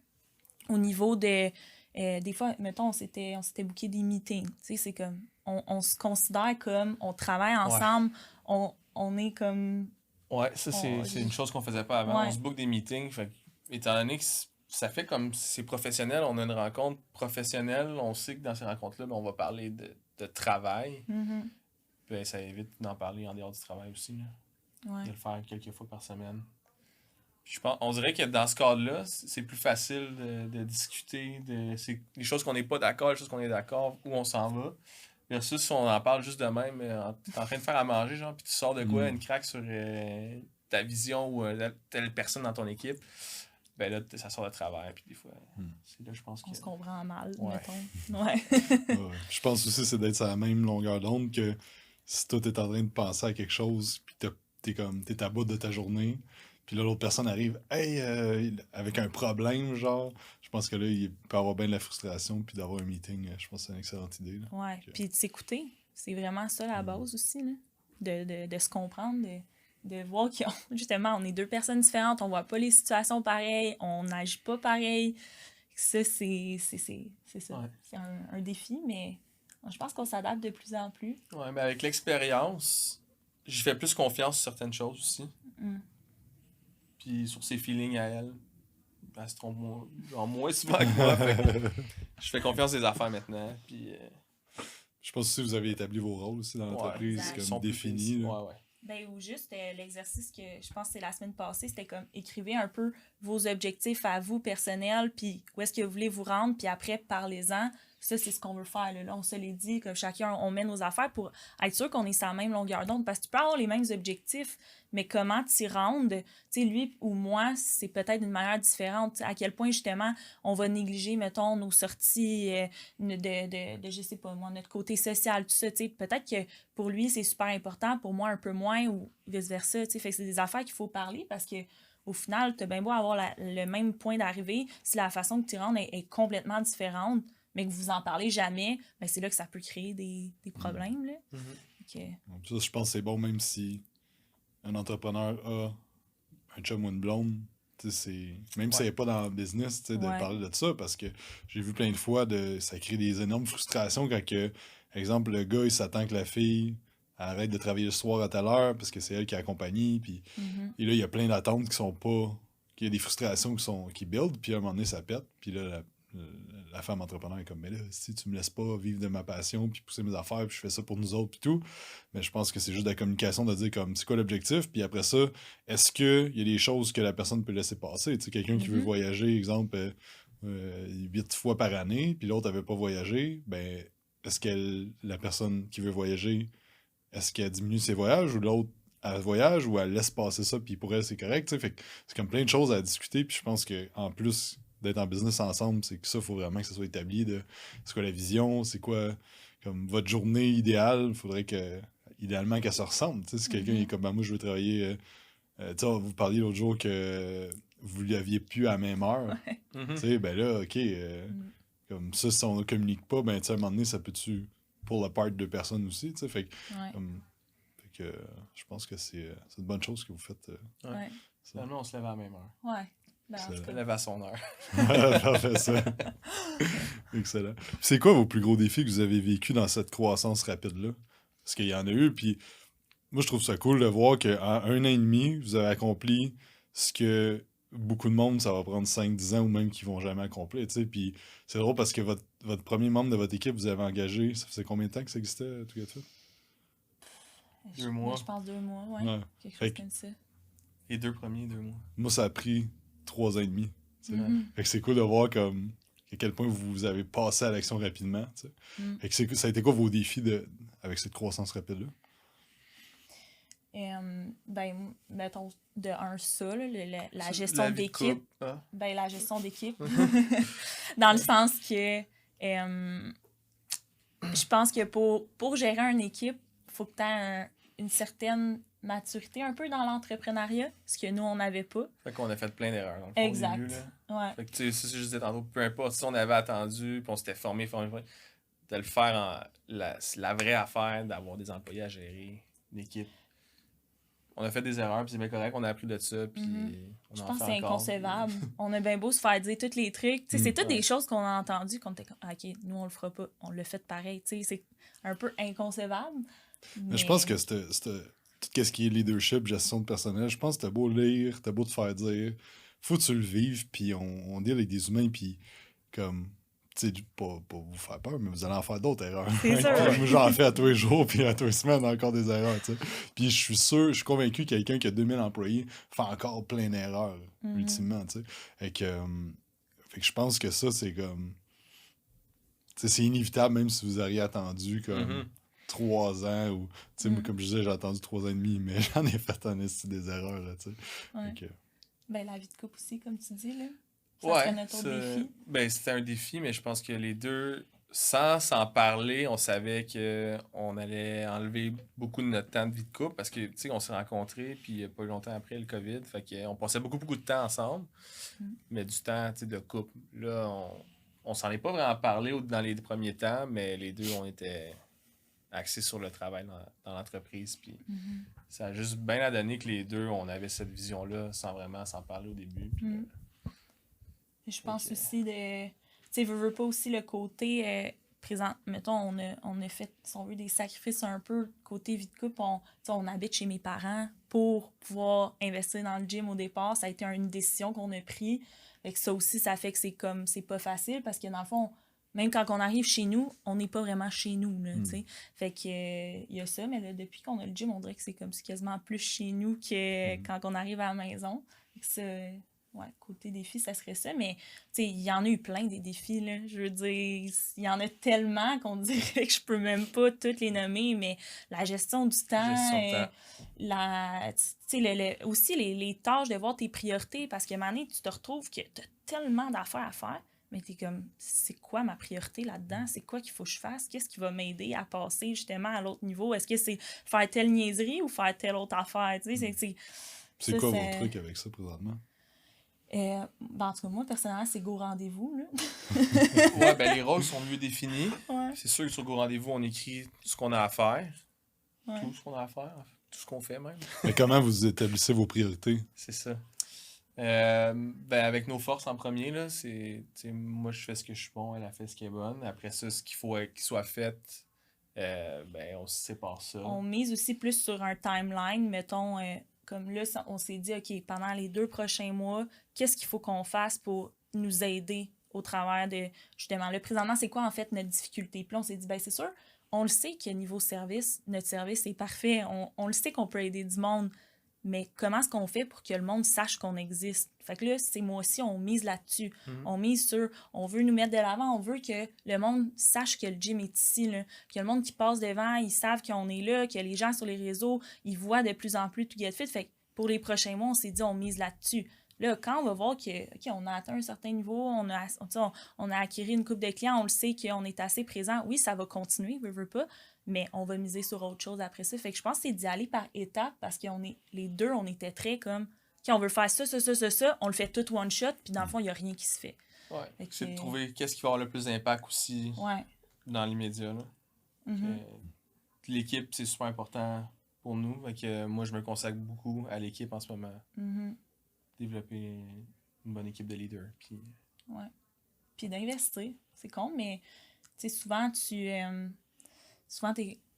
Speaker 1: au niveau de... des fois, mettons, on s'était booké des meetings. Tu sais, c'est comme... On se considère comme... On travaille ensemble. Ouais. On est comme...
Speaker 3: Ouais, ça, c'est une chose qu'on faisait pas avant. Ouais. On se book des meetings. Fait, étant donné que ça fait comme c'est professionnel, on a une rencontre professionnelle. On sait que dans ces rencontres-là, ben, on va parler de travail. Puis, ça évite d'en parler en dehors du travail aussi. Là.
Speaker 1: Ouais.
Speaker 3: de le faire quelques fois par semaine. On dirait que dans ce cadre-là, c'est plus facile de discuter c'est les choses qu'on n'est pas d'accord, les choses qu'on est d'accord, où on s'en va. Versus si on en parle juste de même, t'es en train de faire à manger, genre, puis tu sors de quoi, une craque sur ta vision ou telle personne dans ton équipe, ben là, ça sort de travers, puis des fois, c'est là, je pense
Speaker 1: On se comprend mal,
Speaker 3: Ouais.
Speaker 1: mettons. Ouais.
Speaker 2: Ouais. Je pense aussi que c'est d'être sur la même longueur d'onde que si toi, t'es en train de penser à quelque chose, puis t'es à bout de ta journée, puis là, l'autre personne arrive, hey, avec un problème, genre, je pense que là, il peut avoir bien de la frustration, puis d'avoir un meeting, je pense que c'est une excellente idée. Là.
Speaker 1: Ouais. Puis de s'écouter, c'est vraiment ça la base aussi, là. De se comprendre, de voir justement, on est deux personnes différentes, on voit pas les situations pareilles, on n'agit pas pareil. Ça, c'est ça.
Speaker 3: Ouais.
Speaker 1: C'est un défi, mais je pense qu'on s'adapte de plus en plus.
Speaker 3: Ouais, mais avec l'expérience, j'y fais plus confiance sur certaines choses aussi. Puis sur ses feelings à elle. Elle se trompe moins souvent que moi. Je fais confiance des affaires maintenant. Puis,
Speaker 2: Je pense aussi que vous avez établi vos rôles aussi dans l'entreprise,
Speaker 1: exact.
Speaker 2: comme
Speaker 3: sont plus
Speaker 2: définis.
Speaker 3: précis.
Speaker 2: là.
Speaker 3: Ouais.
Speaker 1: Ben, ou juste l'exercice que je pense que c'est la semaine passée, c'était comme écrivez un peu vos objectifs à vous personnels, puis où est-ce que vous voulez vous rendre, puis après, parlez-en. Ça, c'est ce qu'on veut faire. Là, on se l'est dit, que chacun, on met nos affaires pour être sûr qu'on est sur la même longueur d'onde, parce que tu peux avoir les mêmes objectifs, mais comment t'y rendre, tu sais, lui ou moi, c'est peut-être d'une manière différente. T'sais, à quel point, justement, on va négliger, mettons, nos sorties de je sais pas moi, notre côté social, tout ça, tu sais. Peut-être que pour lui, c'est super important, pour moi, un peu moins, ou vice-versa, tu sais. Fait que c'est des affaires qu'il faut parler, parce que au final, t'as bien beau avoir le même point d'arrivée, si la façon que tu rentres est complètement différente, mais que vous en parlez jamais, ben c'est là que ça peut créer des problèmes, là. Okay.
Speaker 2: Ça, je pense que c'est bon, même si un entrepreneur a un chum ou une blonde, même si elle n'est pas dans le business, de parler de ça, parce que j'ai vu plein de fois, ça crée des énormes frustrations quand, par exemple, le gars, il s'attend que la fille arrête de travailler le soir à telle heure parce que c'est elle qui accompagne, puis et là, il y a plein d'attentes qui sont pas... qu'il y a des frustrations qui build, puis à un moment donné, ça pète, puis là, la femme entrepreneur est comme, mais là, si tu me laisses pas vivre de ma passion, puis pousser mes affaires, puis je fais ça pour nous autres, puis tout, mais je pense que c'est juste de la communication de dire comme, c'est quoi l'objectif, puis après ça, est-ce qu'il y a des choses que la personne peut laisser passer, tu sais, quelqu'un qui veut voyager, exemple, 8 fois par année, puis l'autre avait pas voyagé, ben, est-ce que la personne qui veut voyager, est-ce qu'elle diminue ses voyages, ou l'autre, elle voyage, ou elle laisse passer ça, puis pour elle, c'est correct, tu sais, fait que c'est comme plein de choses à discuter, puis je pense qu'en plus d'être en business ensemble, c'est que ça, il faut vraiment que ça soit établi de c'est quoi la vision, c'est quoi comme votre journée idéale, il faudrait que idéalement qu'elle se ressemble. Si quelqu'un est comme ben, moi je veux travailler vous parliez l'autre jour que vous l'aviez plus à la même heure. Ben là, ok, comme ça, si on ne communique pas, ben à un moment donné, ça peut-tu pull apart deux personnes aussi. Fait que je pense que c'est une bonne chose que vous faites.
Speaker 3: Finalement, on se lève à la même heure.
Speaker 1: Ouais. Ben,
Speaker 3: on se lève à son heure.
Speaker 2: Parfait, ça. Excellent. C'est quoi vos plus gros défis que vous avez vécu dans cette croissance rapide-là? Parce qu'il y en a eu, puis moi, je trouve ça cool de voir qu'en 1 an et demi, vous avez accompli ce que beaucoup de monde, ça va prendre 5-10 ans ou même qu'ils vont jamais accomplir, tu sais. Puis c'est drôle parce que votre premier membre de votre équipe, vous avez engagé, ça faisait combien de temps que ça existait, tout cas?
Speaker 3: 2 mois.
Speaker 1: Je pense 2 mois, ouais. Quelque chose comme ça.
Speaker 3: Les 2 premiers 2 mois.
Speaker 2: Moi, ça a pris 3 ans et demi. Fait que c'est cool de voir comme à quel point vous avez passé à l'action rapidement. Fait que ça a été quoi vos défis avec cette croissance rapide-là?
Speaker 1: Ben, mettons, de un, ça, là, la gestion d'équipe. Ben, la gestion d'équipe. Dans le sens que je pense que pour gérer une équipe, il faut que tu aies une certaine maturité un peu dans l'entrepreneuriat, ce que nous, on n'avait pas.
Speaker 3: Fait qu'on a fait plein d'erreurs dans le fond,
Speaker 1: exact.
Speaker 3: au début, là. Fait que tu sais, c'est juste tantôt, peu importe si on avait attendu, puis on s'était formé, de le faire la vraie affaire, d'avoir des employés à gérer, une équipe. On a fait des erreurs, puis c'est bien correct, on a appris de ça, puis
Speaker 1: je pense que c'est inconcevable. On a bien beau se faire dire tous les trucs. C'est toutes des choses qu'on a entendues, qu'on était comme, OK, nous, on le fera pas. On l'a fait pareil. C'est un peu inconcevable.
Speaker 2: Mais je pense que tout ce qui est leadership, gestion de personnel, je pense que t'as beau lire, t'as beau te faire dire, faut que tu le vives, puis on deal avec des humains, puis comme tu sais, pas vous faire peur, mais vous allez en faire d'autres erreurs.
Speaker 1: C'est sûr.
Speaker 2: Moi, j'en fais à tous les jours, puis à tous les semaines, encore des erreurs, tu sais. Puis je suis convaincu que quelqu'un qui a 2000 employés fait encore plein d'erreurs, ultimement, tu sais. Fait que je pense que ça, c'est comme... Tu sais, c'est inévitable, même si vous auriez attendu comme 3 ans, ou... Tu sais, moi, comme je disais, j'ai attendu 3 ans et demi, mais j'en ai fait en esti des erreurs, là, tu sais.
Speaker 1: Ouais.
Speaker 2: Fait que...
Speaker 1: Ben, la vie de couple aussi, comme tu dis, là. Ça serait notre autre défi.
Speaker 3: Ben, c'était un défi, mais je pense que les deux, sans s'en parler, on savait qu'on allait enlever beaucoup de notre temps de vie de couple parce que, tu sais, on s'est rencontrés, puis pas longtemps après le COVID, fait qu'on passait beaucoup de temps ensemble, mais du temps, tu sais, de couple. Là, on s'en est pas vraiment parlé dans les premiers temps, mais les deux, on était axés sur le travail dans l'entreprise, puis ça a juste bien à donner que les deux, on avait cette vision-là sans vraiment s'en parler au début, puis...
Speaker 1: Je pense aussi de... Tu sais, veux pas aussi le côté présent. Mettons, on a fait, si on veut, des sacrifices un peu côté vie de couple. On habite chez mes parents pour pouvoir investir dans le gym au départ. Ça a été une décision qu'on a prise. Fait que ça aussi, ça fait que c'est pas facile parce que dans le fond, même quand on arrive chez nous, on n'est pas vraiment chez nous, là, tu sais. Fait que il y a ça, mais là, depuis qu'on a le gym, on dirait que c'est comme quasiment plus chez nous que quand on arrive à la maison. Fait que ça... Ouais, côté défi, ça serait ça. Mais, tu sais, il y en a eu plein des défis, là. Je veux dire, il y en a tellement qu'on dirait que je peux même pas toutes les nommer, mais la gestion du temps, tu sais, aussi les tâches, de voir tes priorités, parce que, Mané, tu te retrouves que tu as tellement d'affaires à faire, mais tu es comme, c'est quoi ma priorité là-dedans? C'est quoi qu'il faut que je fasse? Qu'est-ce qui va m'aider à passer, justement, à l'autre niveau? Est-ce que c'est faire telle niaiserie ou faire telle autre affaire? Tu sais,
Speaker 2: c'est quoi votre truc avec ça, présentement?
Speaker 1: Ben, en tout cas, moi, personnellement, c'est Go Rendez-vous. Là.
Speaker 3: Ouais, ben les rôles sont mieux définis.
Speaker 1: Ouais.
Speaker 3: C'est sûr que sur Go Rendez-vous, on écrit tout ce qu'on a à faire.
Speaker 1: Ouais.
Speaker 3: Tout ce qu'on a à faire. Tout ce qu'on fait, même.
Speaker 2: Mais comment vous établissez vos priorités?
Speaker 3: C'est ça. Ben, avec nos forces en premier, là, moi, je fais ce que je suis bon, elle a fait ce qui est bonne. Après ça, ce qu'il faut qu'il soit fait, ben, on se sépare ça.
Speaker 1: On mise aussi plus sur un timeline, mettons... Comme là, on s'est dit, OK, pendant les 2 prochains mois, qu'est-ce qu'il faut qu'on fasse pour nous aider au travers de, justement, là, présentement, c'est quoi, en fait, notre difficulté? Puis là, on s'est dit, bien, c'est sûr, on le sait que niveau service, notre service est parfait. On le sait qu'on peut aider du monde, mais comment est-ce qu'on fait pour que le monde sache qu'on existe? Fait que là, ces mois-ci, on mise là-dessus. On mise sur, on veut nous mettre de l'avant, on veut que le monde sache que le gym est ici, là. Que le monde qui passe devant, ils savent qu'on est là, que les gens sur les réseaux, ils voient de plus en plus To Get Fit. Fait que pour les prochains mois, on s'est dit, on mise là-dessus. Là, quand on va voir que, OK, on a atteint un certain niveau, on a acquis une couple de clients, on le sait qu'on est assez présent, oui, ça va continuer, veut pas, mais on va miser sur autre chose après ça. Fait que je pense que c'est d'y aller par étapes parce les deux, on était très comme, OK, on veut faire ça, on le fait tout one shot, puis dans le fond, il n'y a rien qui se fait.
Speaker 3: Ouais, c'est de trouver qu'est-ce qui va avoir le plus d'impact aussi dans l'immédiat. L'équipe, c'est super important pour nous. Fait que moi, je me consacre beaucoup à l'équipe en ce moment. Développer une bonne équipe de leaders.
Speaker 1: Puis d'investir. C'est con, mais souvent, t'es...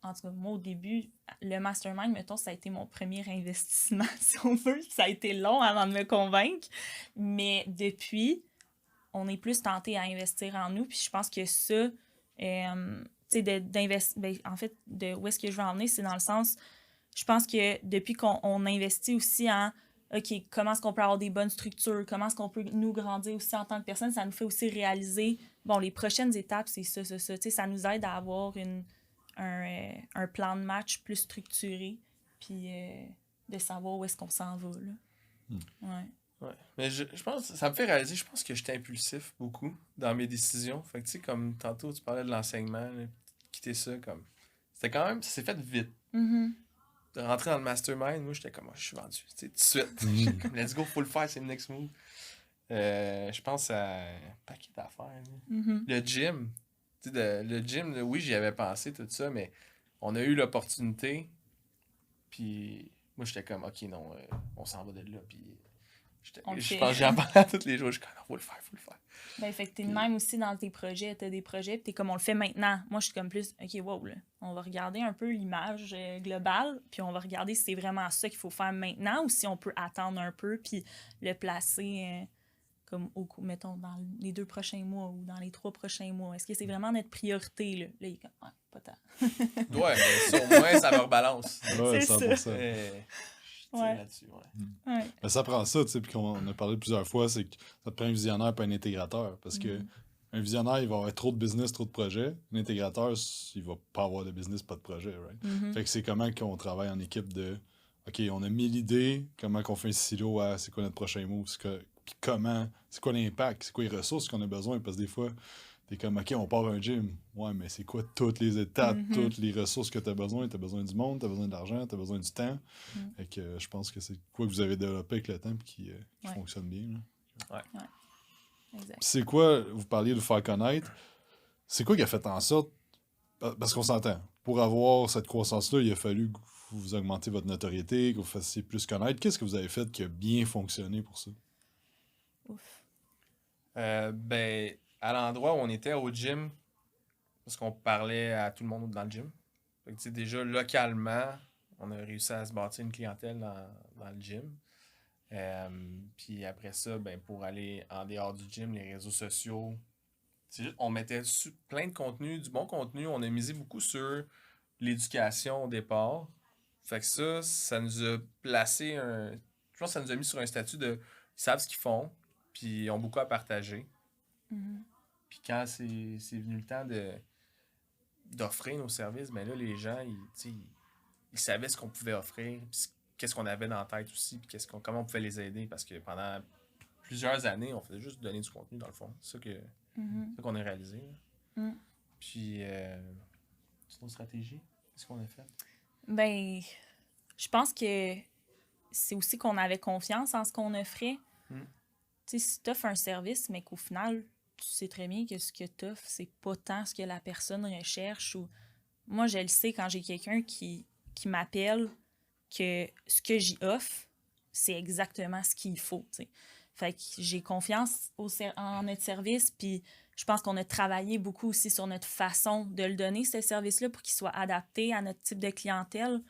Speaker 1: En tout cas, moi, au début, le mastermind, mettons, ça a été mon premier investissement, si on veut. Ça a été long avant de me convaincre. Mais depuis, on est plus tenté à investir en nous. Puis je pense que ça, d'investir... Ben, en fait, où est-ce que je veux en venir, c'est dans le sens... Je pense que depuis qu'on investit aussi en... OK, comment est-ce qu'on peut avoir des bonnes structures? Comment est-ce qu'on peut nous grandir aussi en tant que personne? Ça nous fait aussi réaliser, bon, les prochaines étapes, c'est ça. Tu sais, ça nous aide à avoir un plan de match plus structuré, puis de savoir où est-ce qu'on s'en va, là.
Speaker 3: Ouais. Mais je pense, ça me fait réaliser, je pense que j'étais impulsif beaucoup dans mes décisions. Fait que, tu sais, comme tantôt, tu parlais de l'enseignement, là, quitter ça, comme... C'était quand même... Ça s'est fait vite. De rentrer dans le mastermind, moi, j'étais comme, je suis vendu, tu sais, tout de suite. Comme, let's go, faut le faire, c'est le next move. Je pense à un paquet d'affaires. Le gym. Tu sais, le gym, là, oui, j'y avais pensé, tout ça, mais on a eu l'opportunité. Puis moi, j'étais comme, OK, non, on s'en va de là. Puis je pense que j'en parlais tous les jours. Je suis comme, faut le faire.
Speaker 1: Ben, fait que t'es même aussi dans tes projets, t'as des projets, puis t'es comme, on le fait maintenant. Moi, je suis comme plus, OK, wow, là, on va regarder un peu l'image globale, puis on va regarder si c'est vraiment ça qu'il faut faire maintenant ou si on peut attendre un peu, puis le placer comme, mettons, dans les 2 prochains mois ou dans les 3 prochains mois? Est-ce que c'est vraiment notre priorité, là? Là, il est comme, ouais, pas tant.
Speaker 3: Ouais, mais ça, au moins, ça me rebalance.
Speaker 2: Ouais,
Speaker 1: C'est
Speaker 2: 100%.
Speaker 1: ça.
Speaker 3: Je
Speaker 1: Ouais.
Speaker 3: là-dessus,
Speaker 1: Ouais.
Speaker 2: Mais ça prend ça, tu sais, puis qu'on a parlé plusieurs fois, c'est que ça te prend un visionnaire pas un intégrateur. Parce que un visionnaire, il va avoir trop de business, trop de projets. Un intégrateur, il va pas avoir de business, pas de projet, right? Fait que c'est comment qu'on travaille en équipe de OK, on a 1000 idées, comment qu'on fait un silo à c'est quoi notre prochain move, puis comment, c'est quoi l'impact, c'est quoi les ressources qu'on a besoin, parce que des fois, t'es comme OK, on part à un gym. Ouais, mais c'est quoi toutes les étapes, toutes les ressources que t'as besoin? T'as besoin du monde, t'as besoin de l'argent, t'as besoin du temps. Fait que je pense que c'est quoi que vous avez développé avec le temps et qui fonctionne bien. Là.
Speaker 1: Exact.
Speaker 2: Puis c'est quoi, vous parliez de faire connaître, c'est quoi qui a fait en sorte, parce qu'on s'entend, pour avoir cette croissance-là, il a fallu que vous augmentiez votre notoriété, que vous fassiez plus connaître. Qu'est-ce que vous avez fait qui a bien fonctionné pour ça?
Speaker 1: Ouf.
Speaker 3: Ben, à l'endroit où on était au gym, parce qu'on parlait à tout le monde dans le gym. Fait que, tu sais, déjà, localement, on a réussi à se bâtir une clientèle dans le gym. Puis après ça, ben, pour aller en dehors du gym, les réseaux sociaux, c'est juste, on mettait plein de contenu, du bon contenu. On a misé beaucoup sur l'éducation au départ. Fait que ça nous a placé je pense que ça nous a mis sur un statut de ils savent ce qu'ils font, puis ils ont beaucoup à partager. Puis quand c'est venu le temps d'offrir nos services, ben là, les gens, ils savaient ce qu'on pouvait offrir, puis qu'est-ce qu'on avait dans la tête aussi, puis comment on pouvait les aider, parce que pendant plusieurs années, on faisait juste donner du contenu, dans le fond. C'est ça qu'on a réalisé. Puis, c'est nos stratégies. Qu'est-ce qu'on a fait?
Speaker 1: Ben, je pense que c'est aussi qu'on avait confiance en ce qu'on offrait. Tu sais, si tu offres un service, mais qu'au final, tu sais très bien que ce que tu offres, c'est pas tant ce que la personne recherche. Ou moi, je le sais quand j'ai quelqu'un qui m'appelle que ce que j'y offre, c'est exactement ce qu'il faut. T'sais. Fait que j'ai confiance en notre service, puis je pense qu'on a travaillé beaucoup aussi sur notre façon de le donner, ce service-là, pour qu'il soit adapté à notre type de clientèle.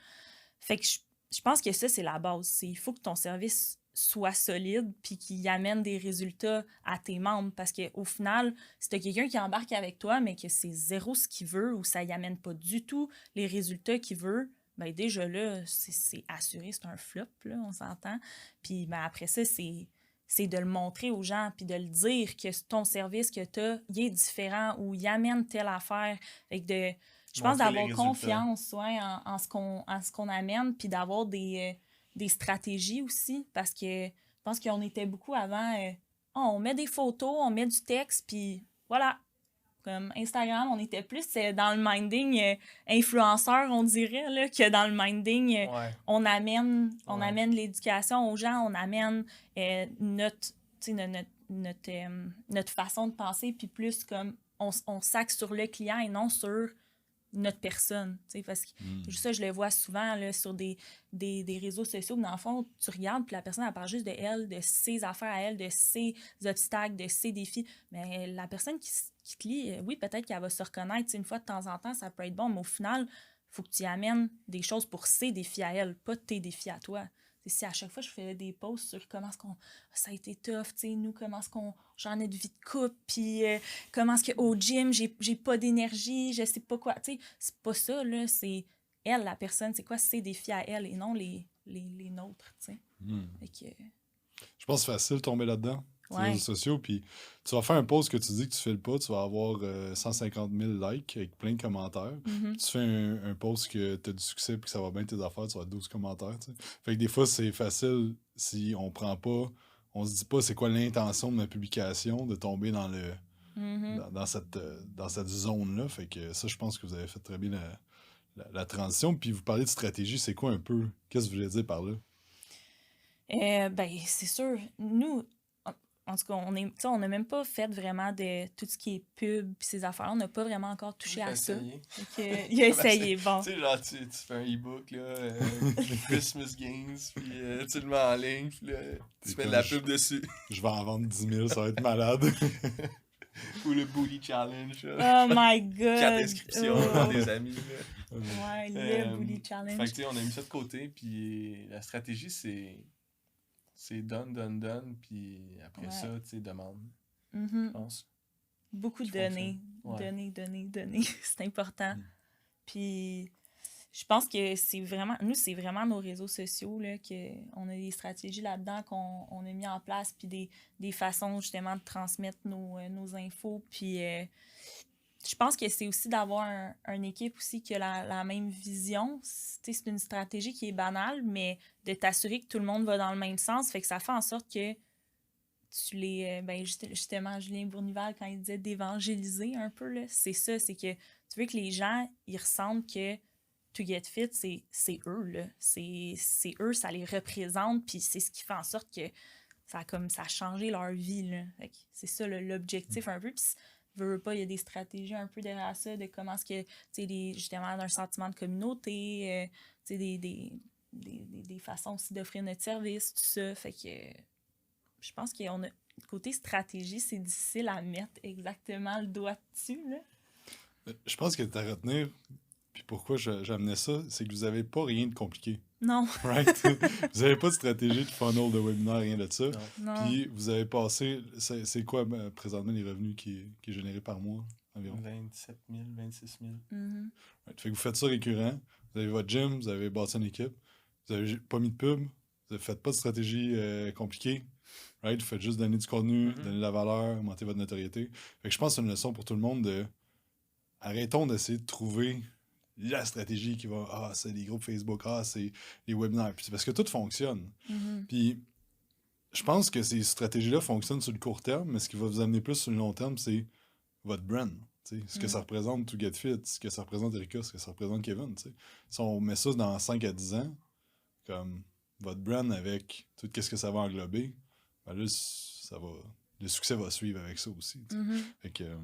Speaker 1: Fait que je pense que ça, c'est la base. Il faut que ton service soit solide puis qu'il amène des résultats à tes membres. Parce qu'au final, si tu as quelqu'un qui embarque avec toi, mais que c'est zéro ce qu'il veut ou ça y amène pas du tout les résultats qu'il veut, ben déjà là, c'est assuré, c'est un flop, là, on s'entend. Puis ben après ça, c'est de le montrer aux gens puis de le dire que ton service que tu as, il est différent ou il amène telle affaire. Fait que je pense d'avoir confiance en ce qu'on amène puis d'avoir des stratégies aussi parce que je pense qu'on était beaucoup avant on met des photos, on met du texte puis voilà. Comme Instagram, on était plus dans le minding influenceur, on dirait, là, que dans le minding, on amène l'éducation aux gens, on amène notre façon de penser, puis plus comme on s'axe sur le client et non sur notre personne. Parce que ça, je le vois souvent là, sur des réseaux sociaux. Dans le fond, tu regardes, puis la personne, elle parle juste de elle, de ses affaires à elle, de ses obstacles, de ses défis. Mais la personne qui te lit, oui, peut-être qu'elle va se reconnaître. Une fois de temps en temps, ça peut être bon, mais au final, il faut que tu y amènes des choses pour ses défis à elle, pas tes défis à toi. Si à chaque fois je fais des posts sur comment est-ce qu'on ça a été tough, nous, comment est-ce qu'on j'en ai de vie de couple, puis comment est-ce qu'au gym, j'ai pas d'énergie, je sais pas quoi. C'est pas ça, là, c'est elle, la personne, c'est quoi ses défis à elle et non les nôtres. Fait que,
Speaker 2: je pense que c'est facile de tomber là-dedans. Les
Speaker 1: ouais.
Speaker 2: réseaux sociaux, puis tu vas faire un post que tu dis que tu fais le pas, tu vas avoir 150 000 likes avec plein de commentaires. Tu fais un post que tu as du succès et que ça va bien tes affaires, tu vas avoir 12 commentaires. T'sais. Fait que des fois, c'est facile si on prend pas, on se dit pas c'est quoi l'intention de ma publication, de tomber dans dans cette zone-là. Fait que ça, je pense que vous avez fait très bien la transition. Puis vous parlez de stratégie, c'est quoi un peu? Qu'est-ce que vous voulez dire par là?
Speaker 1: Ben, c'est sûr. Nous, en tout cas, on n'a même pas fait vraiment de tout ce qui est pub et ces affaires. On n'a pas vraiment encore touché à ça. Il a essayé, bon.
Speaker 3: Tu sais, genre, tu fais un e-book, là, Christmas Games, puis tu le mets en ligne, puis là, tu mets de la pub dessus.
Speaker 2: Je vais en vendre 10 000, ça va être malade.
Speaker 3: Ou le Booty Challenge.
Speaker 1: Oh my God!
Speaker 3: 4 inscriptions dans des amis. Là.
Speaker 1: Ouais, le Booty Challenge.
Speaker 3: Fait que, tu sais, on a mis ça de côté, puis la stratégie, c'est c'est donne, puis après
Speaker 1: Ouais.
Speaker 3: ça, tu sais, demande, je
Speaker 1: Mhm.
Speaker 3: pense.
Speaker 1: Beaucoup
Speaker 3: Qui
Speaker 1: donner.
Speaker 3: fonctionne. Ouais.
Speaker 1: Donner. C'est important.
Speaker 2: Mm.
Speaker 1: Puis je pense que c'est vraiment nos réseaux sociaux, là, on a des stratégies là-dedans qu'on a mis en place, puis des façons justement de transmettre nos infos. Puis je pense que c'est aussi d'avoir une équipe aussi qui a la même vision. C'est une stratégie qui est banale, mais de t'assurer que tout le monde va dans le même sens, fait que ça fait en sorte que tu les... justement, Julien Bournival, quand il disait d'évangéliser un peu, là, c'est ça, c'est que tu veux que les gens, ils ressentent que To Get Fit, c'est eux, là. C'est eux, ça les représente, puis c'est ce qui fait en sorte que ça a changé leur vie, là. Fait que c'est ça l'objectif un peu, puis veux pas, il y a des stratégies un peu derrière ça, de comment est-ce que, tu sais, justement, d'un sentiment de communauté, tu sais, des façons aussi d'offrir notre service, tout ça, fait que je pense qu'on a côté stratégie, c'est difficile à mettre exactement le doigt dessus, là.
Speaker 2: Je pense que à retenir, puis pourquoi j'amenais ça, c'est que vous avez pas rien de compliqué.
Speaker 1: Non.
Speaker 2: Right? Vous avez pas de stratégie de funnel, de webinaire, rien de ça.
Speaker 1: Non.
Speaker 2: Puis vous avez passé, c'est quoi présentement les revenus qui est généré par mois environ?
Speaker 3: 27 000, 26 000.
Speaker 1: Mhm.
Speaker 2: Right. Fait que vous faites ça récurrent, vous avez votre gym, vous avez bâti une équipe, vous avez pas mis de pub, vous ne faites pas de stratégie compliquée. Right? Vous faites juste donner du contenu, donner de la valeur, augmenter votre notoriété. Fait que je pense que c'est une leçon pour tout le monde de arrêtons d'essayer de trouver la stratégie qui va, c'est les groupes Facebook, c'est les webinaires. Puis c'est parce que tout fonctionne.
Speaker 1: Mhm.
Speaker 2: Puis je pense que ces stratégies-là fonctionnent sur le court terme, mais ce qui va vous amener plus sur le long terme, c'est votre brand. Ce que ça représente To Get Fit, ce que ça représente Erika, ce que ça représente Kevin. T'sais. Si on met ça dans 5 à 10 ans, comme votre brand avec tout ce que ça va englober, ben là, le succès va suivre avec ça aussi.
Speaker 1: Mhm.
Speaker 2: Fait que,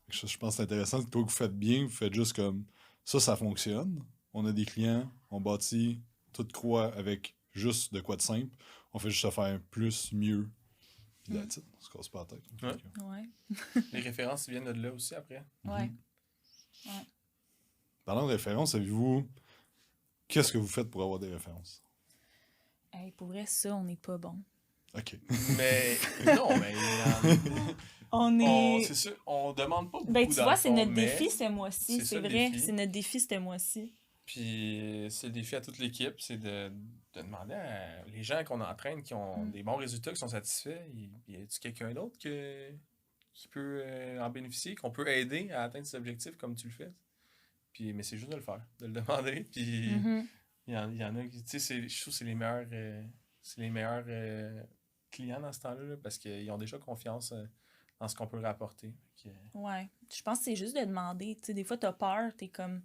Speaker 2: je pense que c'est intéressant. Toi que vous faites bien, vous faites juste comme ça fonctionne. On a des clients, on bâtit, tout croît avec juste de quoi de simple. On fait juste faire plus, mieux. Puis that's it. On se casse pas la tête.
Speaker 3: Ouais.
Speaker 2: Fait que,
Speaker 1: Ouais.
Speaker 3: Les références viennent de là aussi après.
Speaker 1: Ouais.
Speaker 2: Parlant de références, savez-vous qu'est-ce que vous faites pour avoir des références?
Speaker 1: Hey, pour vrai, ça, on n'est pas bon.
Speaker 2: OK.
Speaker 3: Mais non, mais
Speaker 1: On
Speaker 3: c'est sûr, on demande pas beaucoup.
Speaker 1: Ben, tu
Speaker 3: dans
Speaker 1: vois,
Speaker 3: le
Speaker 1: c'est
Speaker 3: fond,
Speaker 1: notre
Speaker 3: mais
Speaker 1: défi ce mois-ci,
Speaker 3: c'est
Speaker 1: c'est
Speaker 3: ça, le
Speaker 1: vrai.
Speaker 3: défi.
Speaker 1: C'est notre défi ce mois-ci.
Speaker 3: Puis c'est le défi à toute l'équipe, c'est de demander à les gens qu'on entraîne qui ont des bons résultats, qui sont satisfaits, y a-t-il quelqu'un d'autre qui peut en bénéficier, qu'on peut aider à atteindre ses objectifs comme tu le fais? Puis, mais c'est juste de le faire, de le demander. Puis
Speaker 1: Mhm.
Speaker 3: il y en a qui, tu sais, je trouve que c'est les meilleurs clients dans ce temps-là, là, parce qu'ils ont déjà confiance dans ce qu'on peut rapporter.
Speaker 1: Ouais. Je pense que c'est juste de demander. Tu sais, des fois, t'as peur, t'es comme,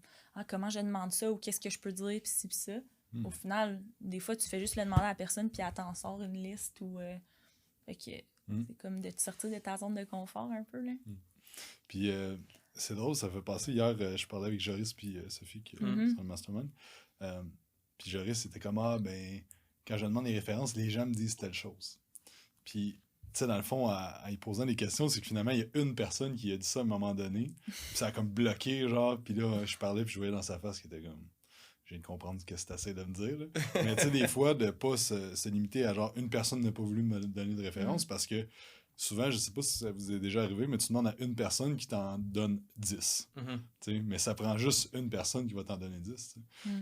Speaker 1: comment je demande ça ou qu'est-ce que je peux dire, puis ci, puis ça. Au final, des fois, tu fais juste le demander à la personne, puis elle t'en sort une liste ou. Fait que c'est comme de te sortir de ta zone de confort un peu, là.
Speaker 2: Puis c'est drôle, ça fait passer. Hier, je parlais avec Joris puis Sophie, qui sont le mastermind. Puis Joris, c'était comme, quand je demande des références, les gens me disent telle chose. Puis, tu sais, dans le fond, en y posant des questions, c'est que finalement, il y a une personne qui a dit ça à un moment donné. Puis ça a comme bloqué, genre. Puis là, je parlais, puis je voyais dans sa face qu'il était comme, je viens de comprendre ce que tu essaies de me dire. Là. Mais tu sais, des fois, de pas se limiter à genre, une personne n'a pas voulu me donner de référence parce que souvent, je sais pas si ça vous est déjà arrivé, mais tu demandes à une personne qui t'en donne 10. Mais ça prend juste une personne qui va t'en donner 10.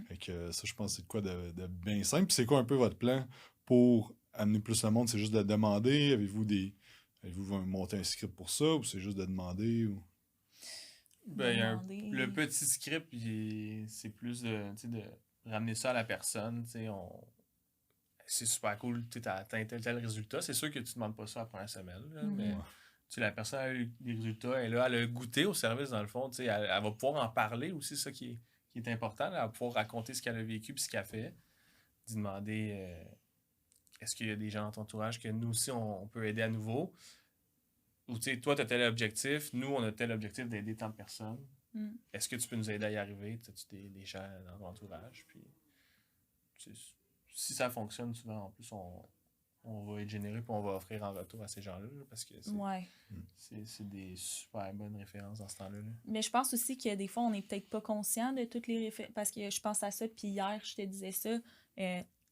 Speaker 2: Fait que ça, je pense que c'est de quoi de bien simple. Puis c'est quoi un peu votre plan pour amener plus le monde? C'est juste de demander? Avez-vous monté un script pour ça? Ou c'est juste de demander? Ou...
Speaker 3: Ben, le petit script, c'est plus de ramener ça à la personne. C'est super cool, tu as atteint tel résultat. C'est sûr que tu ne demandes pas ça la première semaine, là, mais la personne a eu des résultats, elle a goûté au service dans le fond. Elle va pouvoir en parler aussi, ça qui est important. Elle va pouvoir raconter ce qu'elle a vécu et ce qu'elle a fait. D'y demander est-ce qu'il y a des gens dans ton entourage que nous aussi on peut aider à nouveau. Ou toi, tu as tel objectif, nous, on a tel objectif d'aider tant de personnes. Est-ce que tu peux nous aider à y arriver? As-tu des gens dans ton entourage? Puis, si ça fonctionne, souvent, en plus, on va être généreux et on va offrir en retour à ces gens-là. Parce que c'est des super bonnes références dans ce temps-là. Là.
Speaker 1: Mais je pense aussi que des fois, on n'est peut-être pas conscient de toutes les références. Parce que je pense à ça, puis hier, je te disais ça.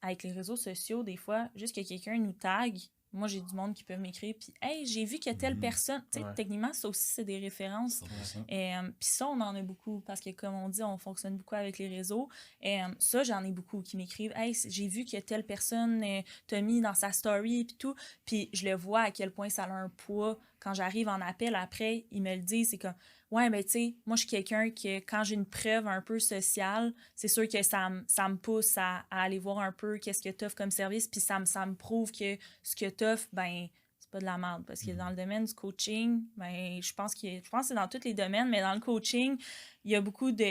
Speaker 1: avec les réseaux sociaux, des fois, juste que quelqu'un nous tag. Moi, j'ai du monde qui peut m'écrire, puis « Hey, j'ai vu que telle personne... » Tu sais, techniquement, ça aussi, c'est des références. Puis ça, on en a beaucoup, parce que comme on dit, on fonctionne beaucoup avec les réseaux. Ça, j'en ai beaucoup qui m'écrivent « Hey, j'ai vu que telle personne t'a mis dans sa story, puis tout. » Puis je le vois à quel point ça a un poids. Quand j'arrive en appel, après, ils me le disent, c'est comme « Ouais, ben tu sais, moi, je suis quelqu'un que quand j'ai une preuve un peu sociale, c'est sûr que ça me pousse à aller voir un peu qu'est-ce que t'offres comme service, puis ça me prouve que ce que t'offres, ben c'est pas de la merde. Parce que dans le domaine du coaching, ben je pense que c'est dans tous les domaines, mais dans le coaching, il y a beaucoup de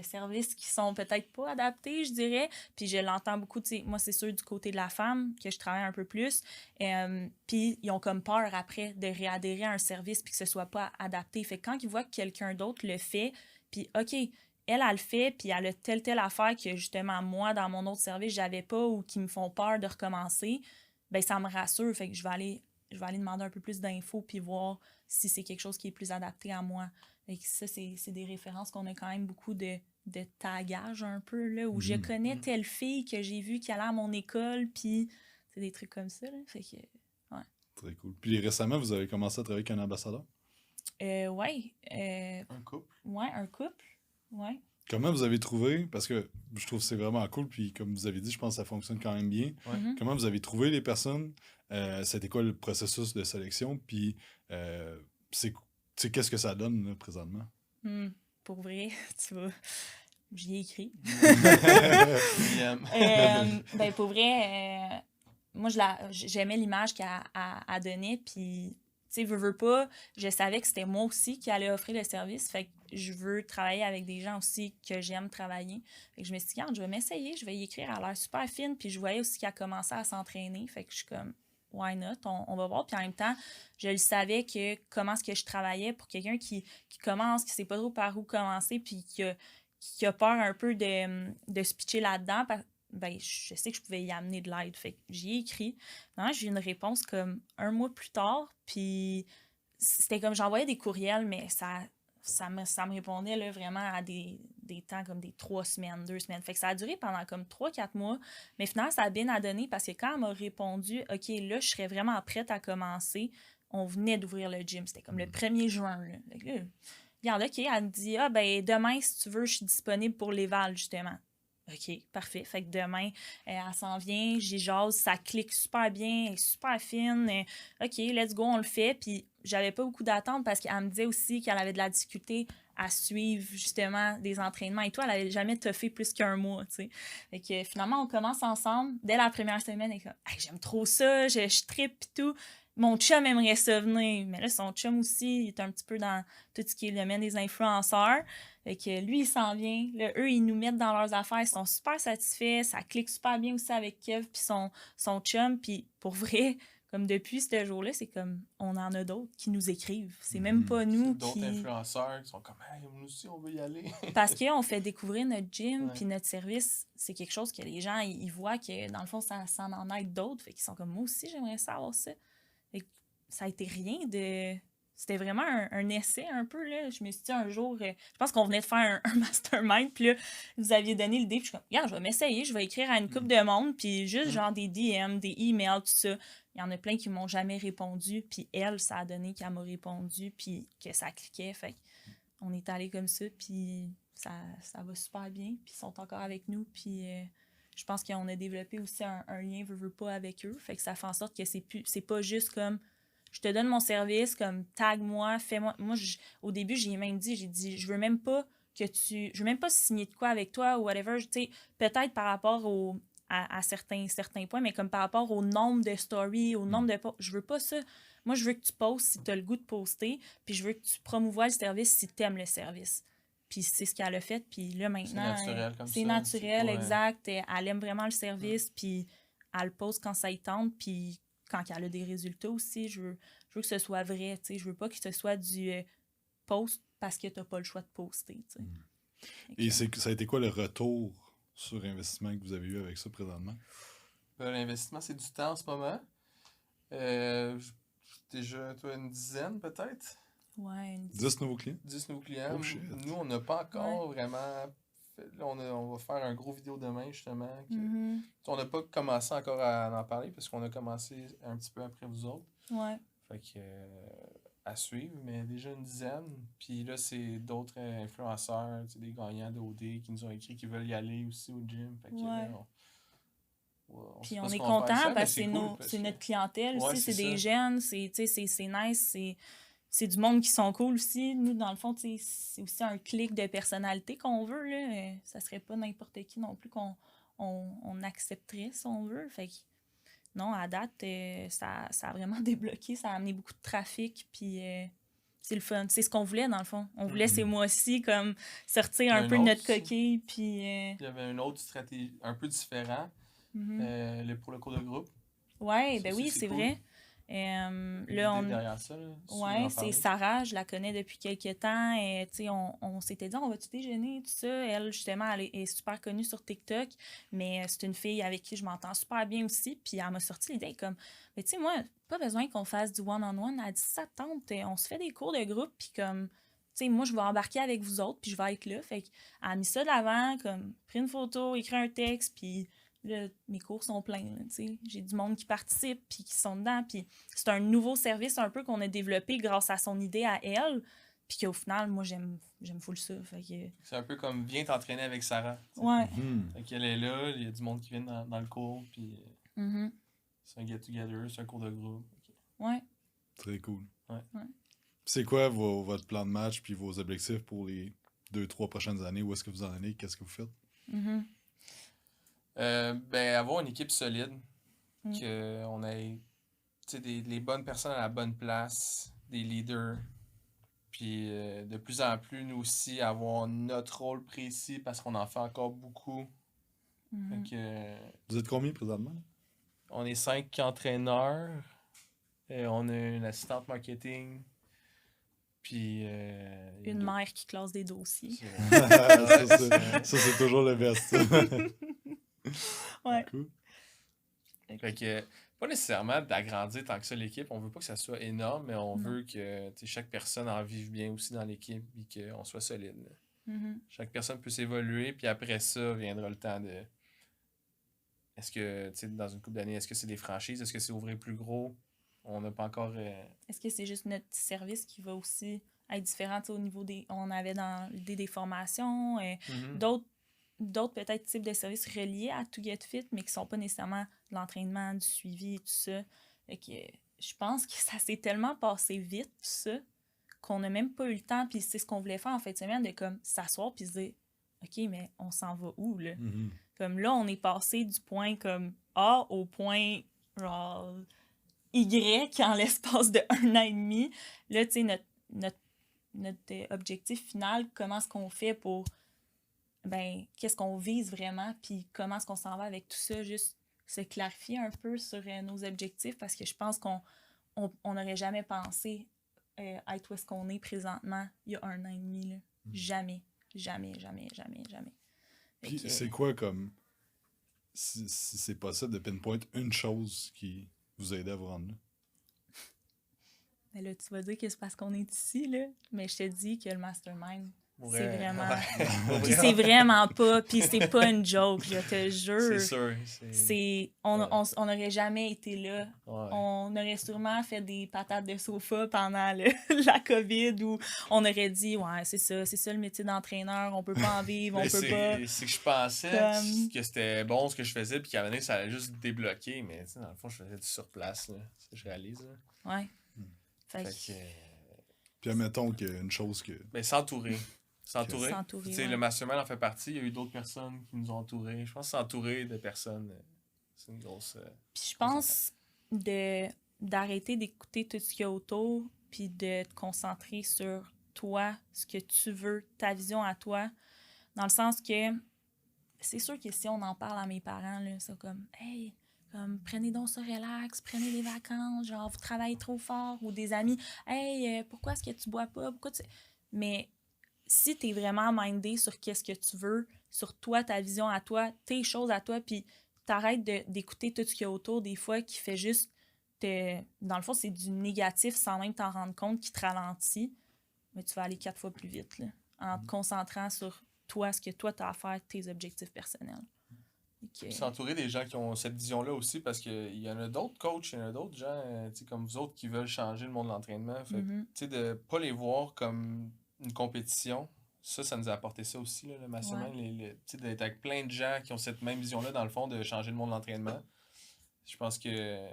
Speaker 1: services qui sont peut-être pas adaptés, je dirais. Puis je l'entends beaucoup, tu sais, moi, c'est sûr du côté de la femme que je travaille un peu plus. Puis ils ont comme peur après de réadhérer à un service puis que ce soit pas adapté. Fait que quand ils voient que quelqu'un d'autre le fait, puis OK, elle le fait, puis elle a telle affaire que justement moi, dans mon autre service, j'avais pas ou qui me font peur de recommencer, ben ça me rassure. Fait que je vais aller demander un peu plus d'infos puis voir si c'est quelque chose qui est plus adapté à moi. Et ça, c'est des références qu'on a quand même beaucoup de tagage un peu, là, où je connais telle fille que j'ai vue qui allait à mon école, puis c'est des trucs comme ça, là. Fait que, ouais.
Speaker 2: Très cool. Puis récemment, vous avez commencé à travailler avec un ambassadeur?
Speaker 1: Ouais.
Speaker 3: Un couple?
Speaker 1: Ouais, un couple. Ouais.
Speaker 2: Comment vous avez trouvé, parce que je trouve que c'est vraiment cool, puis comme vous avez dit, je pense que ça fonctionne quand même bien. Comment vous avez trouvé les personnes? C'était quoi le processus de sélection? Puis qu'est-ce que ça donne là, présentement?
Speaker 1: Pour vrai, tu vois, j'y ai écrit. Ben pour vrai, moi j'aimais l'image qu'elle donnait, puis tu sais, veux pas, je savais que c'était moi aussi qui allait offrir le service, fait que je veux travailler avec des gens aussi que j'aime travailler. Fait que je me suis dit, regarde, je vais m'essayer, je vais y écrire, elle a l'air super fine, puis je voyais aussi qu'elle commençait à s'entraîner, fait que je suis comme, why not, on va voir. Puis en même temps, je le savais que comment est-ce que je travaillais pour quelqu'un qui commence, qui sait pas trop par où commencer, puis qui a peur un peu de se pitcher là-dedans, ben, je sais que je pouvais y amener de l'aide. Fait que j'y ai écrit. Non, j'ai eu une réponse comme 1 mois plus tard, puis c'était comme j'envoyais des courriels, mais ça me répondait là, vraiment à des temps comme des 3 semaines, 2 semaines. Fait que ça a duré pendant comme 3-4 mois. Mais finalement, ça a bien donné parce que quand elle m'a répondu « OK, là, je serais vraiment prête à commencer », on venait d'ouvrir le gym. C'était comme le 1er juin. Là. Fait que là, regarde, OK, elle me dit « Ah, ben demain, si tu veux, je suis disponible pour l'éval, justement. » OK, parfait. Fait que demain, elle s'en vient, j'y jase, ça clique super bien, elle est super fine. OK, let's go, on le fait. Puis j'avais pas beaucoup d'attente parce qu'elle me disait aussi qu'elle avait de la difficulté à suivre justement des entraînements et tout. Elle avait jamais toffé plus qu'1 mois, tu sais. Fait que finalement, on commence ensemble. Dès la première semaine, elle est comme hey, j'aime trop ça, je trippe et tout. Mon chum aimerait ça venir. Mais là, son chum aussi, il est un petit peu dans tout ce qui est le domaine des influenceurs. Fait que lui, il s'en vient. Là, eux, ils nous mettent dans leurs affaires. Ils sont super satisfaits. Ça clique super bien aussi avec Kev puis son chum. Puis pour vrai, comme depuis ce jour-là, c'est comme on en a d'autres qui nous écrivent. C'est même pas nous
Speaker 3: d'autres
Speaker 1: qui...
Speaker 3: D'autres influenceurs qui sont comme hey, nous aussi, on veut y aller.
Speaker 1: Parce qu'on fait découvrir notre gym puis notre service. C'est quelque chose que les gens, ils voient que dans le fond, ça en aide d'autres. Fait qu'ils sont comme moi aussi, j'aimerais savoir ça. Ça a été rien de... C'était vraiment un essai un peu, là. Je me suis dit un jour... je pense qu'on venait de faire un mastermind, puis là, vous aviez donné l'idée, puis je suis comme, regarde, je vais m'essayer, je vais écrire à une couple de monde, puis juste genre des DM, des emails, tout ça. Il y en a plein qui m'ont jamais répondu, puis elle, ça a donné qu'elle m'a répondu, puis que ça cliquait, fait on est allé comme ça, puis ça va super bien, puis ils sont encore avec nous, puis... je pense qu'on a développé aussi un lien veux pas avec eux, fait que ça fait en sorte que c'est pas juste comme je te donne mon service, comme tag-moi, fais-moi. Moi, au début, j'ai même dit, je veux même pas je veux même pas signer de quoi avec toi ou whatever. Tu sais, peut-être par rapport à certains points, mais comme par rapport au nombre de stories, au nombre de posts, je veux pas ça. Moi, je veux que tu postes si tu as le goût de poster, puis je veux que tu promouvoies le service si tu aimes le service. Puis c'est ce qu'elle a fait, puis là, maintenant...
Speaker 3: C'est naturel comme ça.
Speaker 1: C'est naturel, exact. Elle aime vraiment le service, puis elle le poste quand ça y tente, puis quand elle a des résultats aussi, je veux que ce soit vrai, tu sais, je veux pas que ce soit du post parce que t'as pas le choix de poster, tu sais.
Speaker 2: Et ça a été quoi le retour sur investissement que vous avez eu avec ça présentement?
Speaker 3: L'investissement, c'est du temps en ce moment. Déjà, toi, une dizaine peut-être?
Speaker 1: Ouais,
Speaker 2: 10 nouveaux clients?
Speaker 3: 10 nouveaux clients.
Speaker 2: Oh, shit.
Speaker 3: Nous, on n'a pas encore vraiment là, on va faire un gros vidéo demain, justement.
Speaker 1: Mhm.
Speaker 3: On n'a pas commencé encore à en parler parce qu'on a commencé un petit peu après vous autres.
Speaker 1: Ouais.
Speaker 3: Fait que, à suivre, mais déjà une dizaine. Puis là, c'est d'autres influenceurs, des gagnants d'OD qui nous ont écrit qu'ils veulent y aller aussi au gym. Fait que là, on sait
Speaker 1: Puis
Speaker 3: pas
Speaker 1: on
Speaker 3: ce
Speaker 1: est
Speaker 3: qu'on va faire
Speaker 1: content
Speaker 3: ça, mais
Speaker 1: parce que
Speaker 3: cool,
Speaker 1: c'est notre clientèle
Speaker 3: Ouais,
Speaker 1: aussi, c'est
Speaker 3: c'est
Speaker 1: des
Speaker 3: ça.
Speaker 1: jeunes, c'est nice, c'est du monde qui sont cool aussi. Nous, dans le fond, c'est aussi un clic de personnalité qu'on veut, là. Ça serait pas n'importe qui non plus on accepterait, si on veut. Fait que, non, à date, ça a vraiment débloqué, ça a amené beaucoup de trafic, puis c'est le fun. C'est ce qu'on voulait, dans le fond. On voulait ces mois-ci, comme, sortir un peu de notre coquille, puis...
Speaker 3: Il y avait une autre stratégie un peu différente pour le cours de groupe.
Speaker 1: Ouais,
Speaker 3: Ça
Speaker 1: ben
Speaker 3: aussi,
Speaker 1: oui,
Speaker 3: c'est
Speaker 1: c'est
Speaker 3: cool.
Speaker 1: vrai. Là,
Speaker 3: derrière ça, là,
Speaker 1: ouais, c'est Sarah, je la connais depuis quelques temps. Et, on s'était dit, on va-tu déjeuner, tout ça. Elle, justement, elle est super connue sur TikTok, mais c'est une fille avec qui je m'entends super bien aussi. Puis elle m'a sorti l'idée comme, mais tu sais, moi, pas besoin qu'on fasse du one-on-one. Elle a dit, ça te tente, on se fait des cours de groupe, puis comme, tu sais, moi, je vais embarquer avec vous autres, puis je vais être là. Fait qu'elle a mis ça de l'avant, comme, pris une photo, écrit un texte, puis là, mes cours sont pleins, tu sais. J'ai du monde qui participe, puis qui sont dedans, puis c'est un nouveau service un peu qu'on a développé grâce à son idée à elle, puis qu'au final, moi, j'aime full ça. Fait que...
Speaker 3: C'est un peu comme viens t'entraîner avec Sarah. T'sais.
Speaker 1: Ouais.
Speaker 3: Fait qu'elle est là, il y a du monde qui vient dans le cours, puis c'est un get-together, c'est un cours de groupe.
Speaker 1: Ouais.
Speaker 2: Très cool.
Speaker 3: Ouais.
Speaker 2: C'est quoi votre plan de match puis vos objectifs pour les 2-3 prochaines années? Où est-ce que vous en allez? Qu'est-ce que vous faites?
Speaker 3: Ben, avoir une équipe solide, qu'on ait les bonnes personnes à la bonne place, des leaders, puis de plus en plus, nous aussi, avoir notre rôle précis parce qu'on en fait encore beaucoup. Fait que,
Speaker 2: Vous êtes combien présentement?
Speaker 3: on est 5 entraîneurs, on a une assistante marketing, puis...
Speaker 1: une mère qui classe des dossiers.
Speaker 2: ça, c'est toujours le best.
Speaker 1: Ouais.
Speaker 2: Cool.
Speaker 3: Fait que, pas nécessairement d'agrandir tant que ça l'équipe. On veut pas que ça soit énorme, mais on veut que chaque personne en vive bien aussi dans l'équipe et qu'on soit solide. Chaque personne peut s'évoluer, puis après ça viendra le temps de... Est-ce que, tu sais, dans une couple d'années, est-ce que c'est des franchises? Est-ce que c'est ouvrir plus gros? On n'a pas encore...
Speaker 1: Est-ce que c'est juste notre service qui va aussi être différent au niveau des... On avait dans l'idée des formations, d'autres peut-être types de services reliés à To Get Fit, mais qui sont pas nécessairement de l'entraînement, du suivi et tout ça. Fait que je pense que ça s'est tellement passé vite, tout ça, qu'on n'a même pas eu le temps, puis c'est ce qu'on voulait faire en fin de semaine, de comme s'asseoir puis se dire « OK, mais on s'en va où, là? Comme là, on est passé du point comme A au point genre Y en l'espace de 1 an et demi. Là, tu sais, notre objectif final, comment est-ce qu'on fait pour... ben qu'est-ce qu'on vise vraiment, puis comment est-ce qu'on s'en va avec tout ça, juste se clarifier un peu sur nos objectifs, parce que je pense qu'on n'aurait jamais pensé être où est-ce qu'on est présentement il y a 1 an et demi. Là. Jamais.
Speaker 2: Puis c'est quoi comme... Si c'est possible de pinpoint une chose qui vous a aidé à vous rendre là?
Speaker 1: Mais là, tu vas dire que c'est parce qu'on est ici, là, mais je te dis que le mastermind...
Speaker 3: Ouais.
Speaker 1: C'est vraiment... Puis c'est vraiment pas... Puis c'est pas une joke, je te jure.
Speaker 3: C'est sûr.
Speaker 1: On n'aurait jamais été là.
Speaker 3: Ouais.
Speaker 1: On aurait sûrement fait des patates de sofa pendant la COVID où on aurait dit, ouais, c'est ça le métier d'entraîneur, on peut pas en vivre, on peut pas...
Speaker 3: C'est que je pensais que c'était bon ce que je faisais, puis qu'à un moment donné, ça allait juste débloquer, mais dans le fond, je faisais du surplace, là. C'est ce que je réalise. Là.
Speaker 1: Ouais. Fait
Speaker 3: que...
Speaker 2: Puis admettons qu'une chose que...
Speaker 3: Ben, s'entourer. S'entourer.
Speaker 1: Tu
Speaker 3: sais, le mastermind en fait partie. Il y a eu d'autres personnes qui nous ont entourés. Je pense que s'entourer de personnes, c'est une grosse...
Speaker 1: Puis je pense d'arrêter d'écouter tout ce qu'il y a autour, puis de te concentrer sur toi, ce que tu veux, ta vision à toi. Dans le sens que c'est sûr que si on en parle à mes parents, là, c'est comme « Hey, comme, prenez donc ça relax, prenez des vacances, genre vous travaillez trop fort. » Ou des amis « Hey, pourquoi est-ce que tu bois pas? Pourquoi tu... » Mais si tu es vraiment mindé sur qu'est-ce que tu veux, sur toi, ta vision à toi, tes choses à toi, puis t'arrêtes d'écouter tout ce qu'il y a autour des fois qui fait juste... Dans le fond, c'est du négatif sans même t'en rendre compte qui te ralentit, mais tu vas aller 4 fois plus vite là, en te concentrant sur toi, ce que toi, tu as à faire, tes objectifs personnels.
Speaker 3: S'entourer des gens qui ont cette vision-là aussi, parce qu'il y en a d'autres coachs, il y en a d'autres gens comme vous autres qui veulent changer le monde de l'entraînement. Fait que, de ne pas les voir comme une compétition, ça nous a apporté ça aussi, là, le mastermind. D'être avec plein de gens qui ont cette même vision-là, dans le fond, de changer le monde de l'entraînement. Je pense que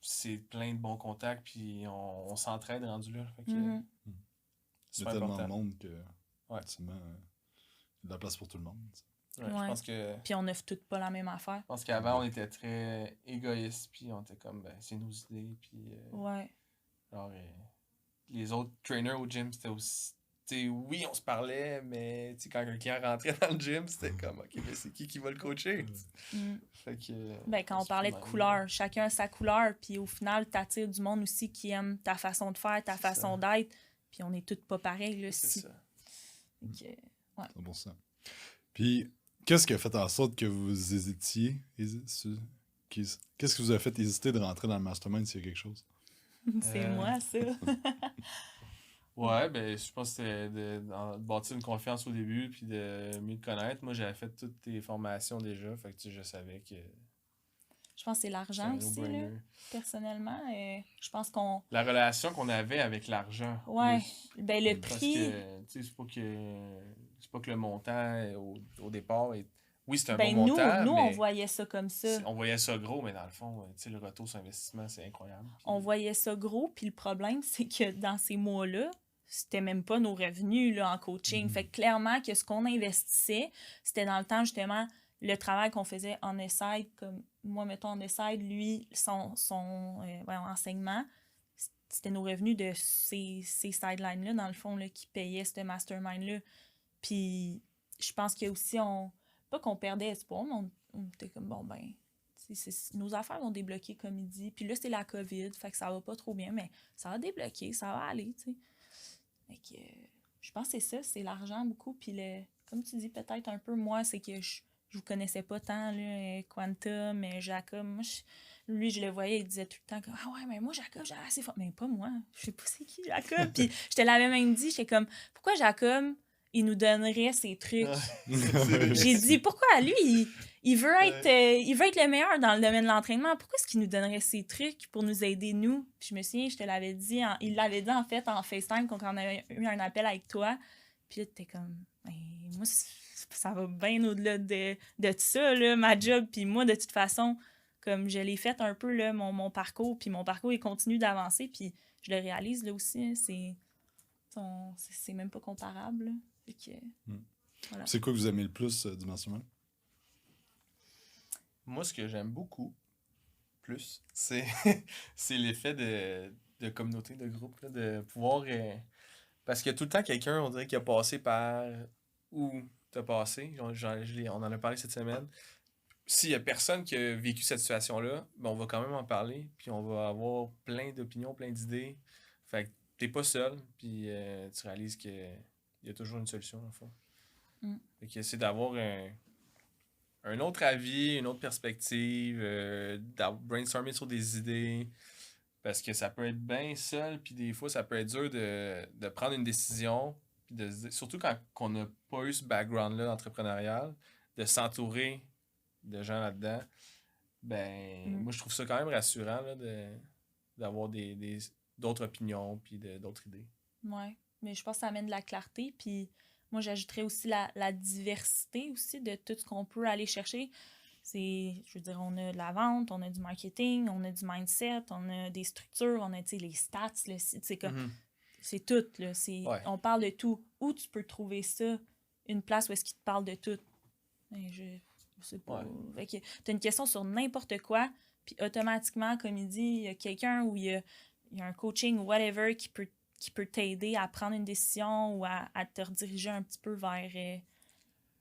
Speaker 3: c'est plein de bons contacts, puis on s'entraide rendu là. Fait que,
Speaker 2: il y a tellement de monde que, effectivement, il y a de la place pour tout le monde.
Speaker 3: Ouais. Je pense que...
Speaker 1: Puis on n'offre toutes pas la même affaire.
Speaker 3: Je pense qu'avant, on était très égoïste, puis on était comme, c'est nos idées, puis... genre, les autres trainers au gym, c'était aussi... oui, on se parlait, mais quand quelqu'un rentrait dans le gym, c'était comme, OK, mais c'est qui va le coacher? Fait que,
Speaker 1: quand on parlait de couleur, chacun a sa couleur, puis au final, t'attires du monde aussi qui aime ta façon de faire, ta façon d'être, puis on est tous pas pareils, là,
Speaker 3: c'est ça.
Speaker 1: Okay.
Speaker 2: C'est bon ça. Puis, qu'est-ce qui a fait en sorte que vous hésitiez? Qu'est-ce qui vous a fait hésiter de rentrer dans le mastermind s'il y a quelque chose?
Speaker 1: C'est moi, ça.
Speaker 3: Ouais, ben je pense que c'était de bâtir une confiance au début puis de mieux te connaître. Moi, j'avais fait toutes tes formations déjà, fait que je savais que...
Speaker 1: Je pense que c'est l'argent aussi, là, personnellement. Je pense qu'on...
Speaker 3: La relation qu'on avait avec l'argent.
Speaker 1: Ouais, ben le
Speaker 3: parce
Speaker 1: prix...
Speaker 3: que, c'est pas que le montant au départ est... Oui, c'est un bon montant,
Speaker 1: nous,
Speaker 3: mais
Speaker 1: on voyait ça comme ça.
Speaker 3: On voyait ça gros, mais dans le fond, le retour sur investissement, c'est incroyable. Puis...
Speaker 1: On voyait ça gros, puis le problème, c'est que dans ces mois-là, c'était même pas nos revenus là, en coaching. Fait que clairement que ce qu'on investissait, c'était dans le temps, justement, le travail qu'on faisait en side, comme moi, mettons en side, lui, son enseignement, c'était nos revenus de ces sidelines-là, dans le fond, là, qui payaient ce mastermind-là. Puis je pense qu'il y a aussi, pas qu'on perdait espoir, mais on était comme, bon, ben, nos affaires vont débloquer, comme il dit. Puis là, c'est la COVID, fait que ça va pas trop bien, mais ça va débloquer, ça va aller, tu sais. Fait que je pense que c'est ça, c'est l'argent beaucoup. Puis comme tu dis, peut-être un peu, moi, c'est que je vous connaissais pas tant, là, Quantum, Jacob. Moi, lui, je le voyais, il disait tout le temps que, ah ouais, mais moi, Jacob, j'ai assez fort. Mais pas moi, je sais pas c'est qui, Jacob. Puis je te l'avais même dit, j'étais comme, pourquoi Jacob, il nous donnerait ses trucs? J'ai dit, pourquoi lui, il veut être le meilleur dans le domaine de l'entraînement. Pourquoi est-ce qu'il nous donnerait ses trucs pour nous aider, nous? Puis je me souviens, je te l'avais dit, il l'avait dit en fait en FaceTime quand on avait eu un appel avec toi. Puis là, t'es comme, ben, moi, ça va bien au-delà de ça, là, ma job. Puis moi, de toute façon, comme je l'ai fait un peu, là, mon parcours, puis mon parcours, il continue d'avancer. Puis je le réalise, là aussi, c'est même pas comparable, là. Fait que, voilà.
Speaker 2: C'est quoi que vous aimez le plus du mastermind?
Speaker 3: Moi, ce que j'aime beaucoup, c'est l'effet de communauté, de groupe, là, de pouvoir... parce qu'il y a tout le temps quelqu'un, on dirait, qui a passé par où t'as passé. On en a parlé cette semaine. S'il y a personne qui a vécu cette situation-là, ben on va quand même en parler, puis on va avoir plein d'opinions, plein d'idées. Fait que t'es pas seul, puis tu réalises qu'il y a toujours une solution, en fait. Fait que c'est d'avoir un autre avis, une autre perspective, brainstormer sur des idées, parce que ça peut être bien seul, puis des fois, ça peut être dur de prendre une décision, puis surtout quand on n'a pas eu ce background-là entrepreneurial, de s'entourer de gens là-dedans, moi, je trouve ça quand même rassurant là, d'avoir d'autres opinions, puis d'autres idées.
Speaker 1: Oui, mais je pense que ça amène de la clarté, puis moi, j'ajouterais aussi la diversité aussi de tout ce qu'on peut aller chercher. Je veux dire, on a de la vente, on a du marketing, on a du mindset, on a des structures, on a, les stats, c'est comme... C'est tout, là. On parle de tout. Où tu peux trouver ça? Une place où est-ce qu'il te parle de tout? Je sais pas. Ouais. Tu as une question sur n'importe quoi, puis automatiquement, comme il dit, il y a quelqu'un ou il y a un coaching ou whatever qui peut t'aider à prendre une décision ou à te rediriger un petit peu vers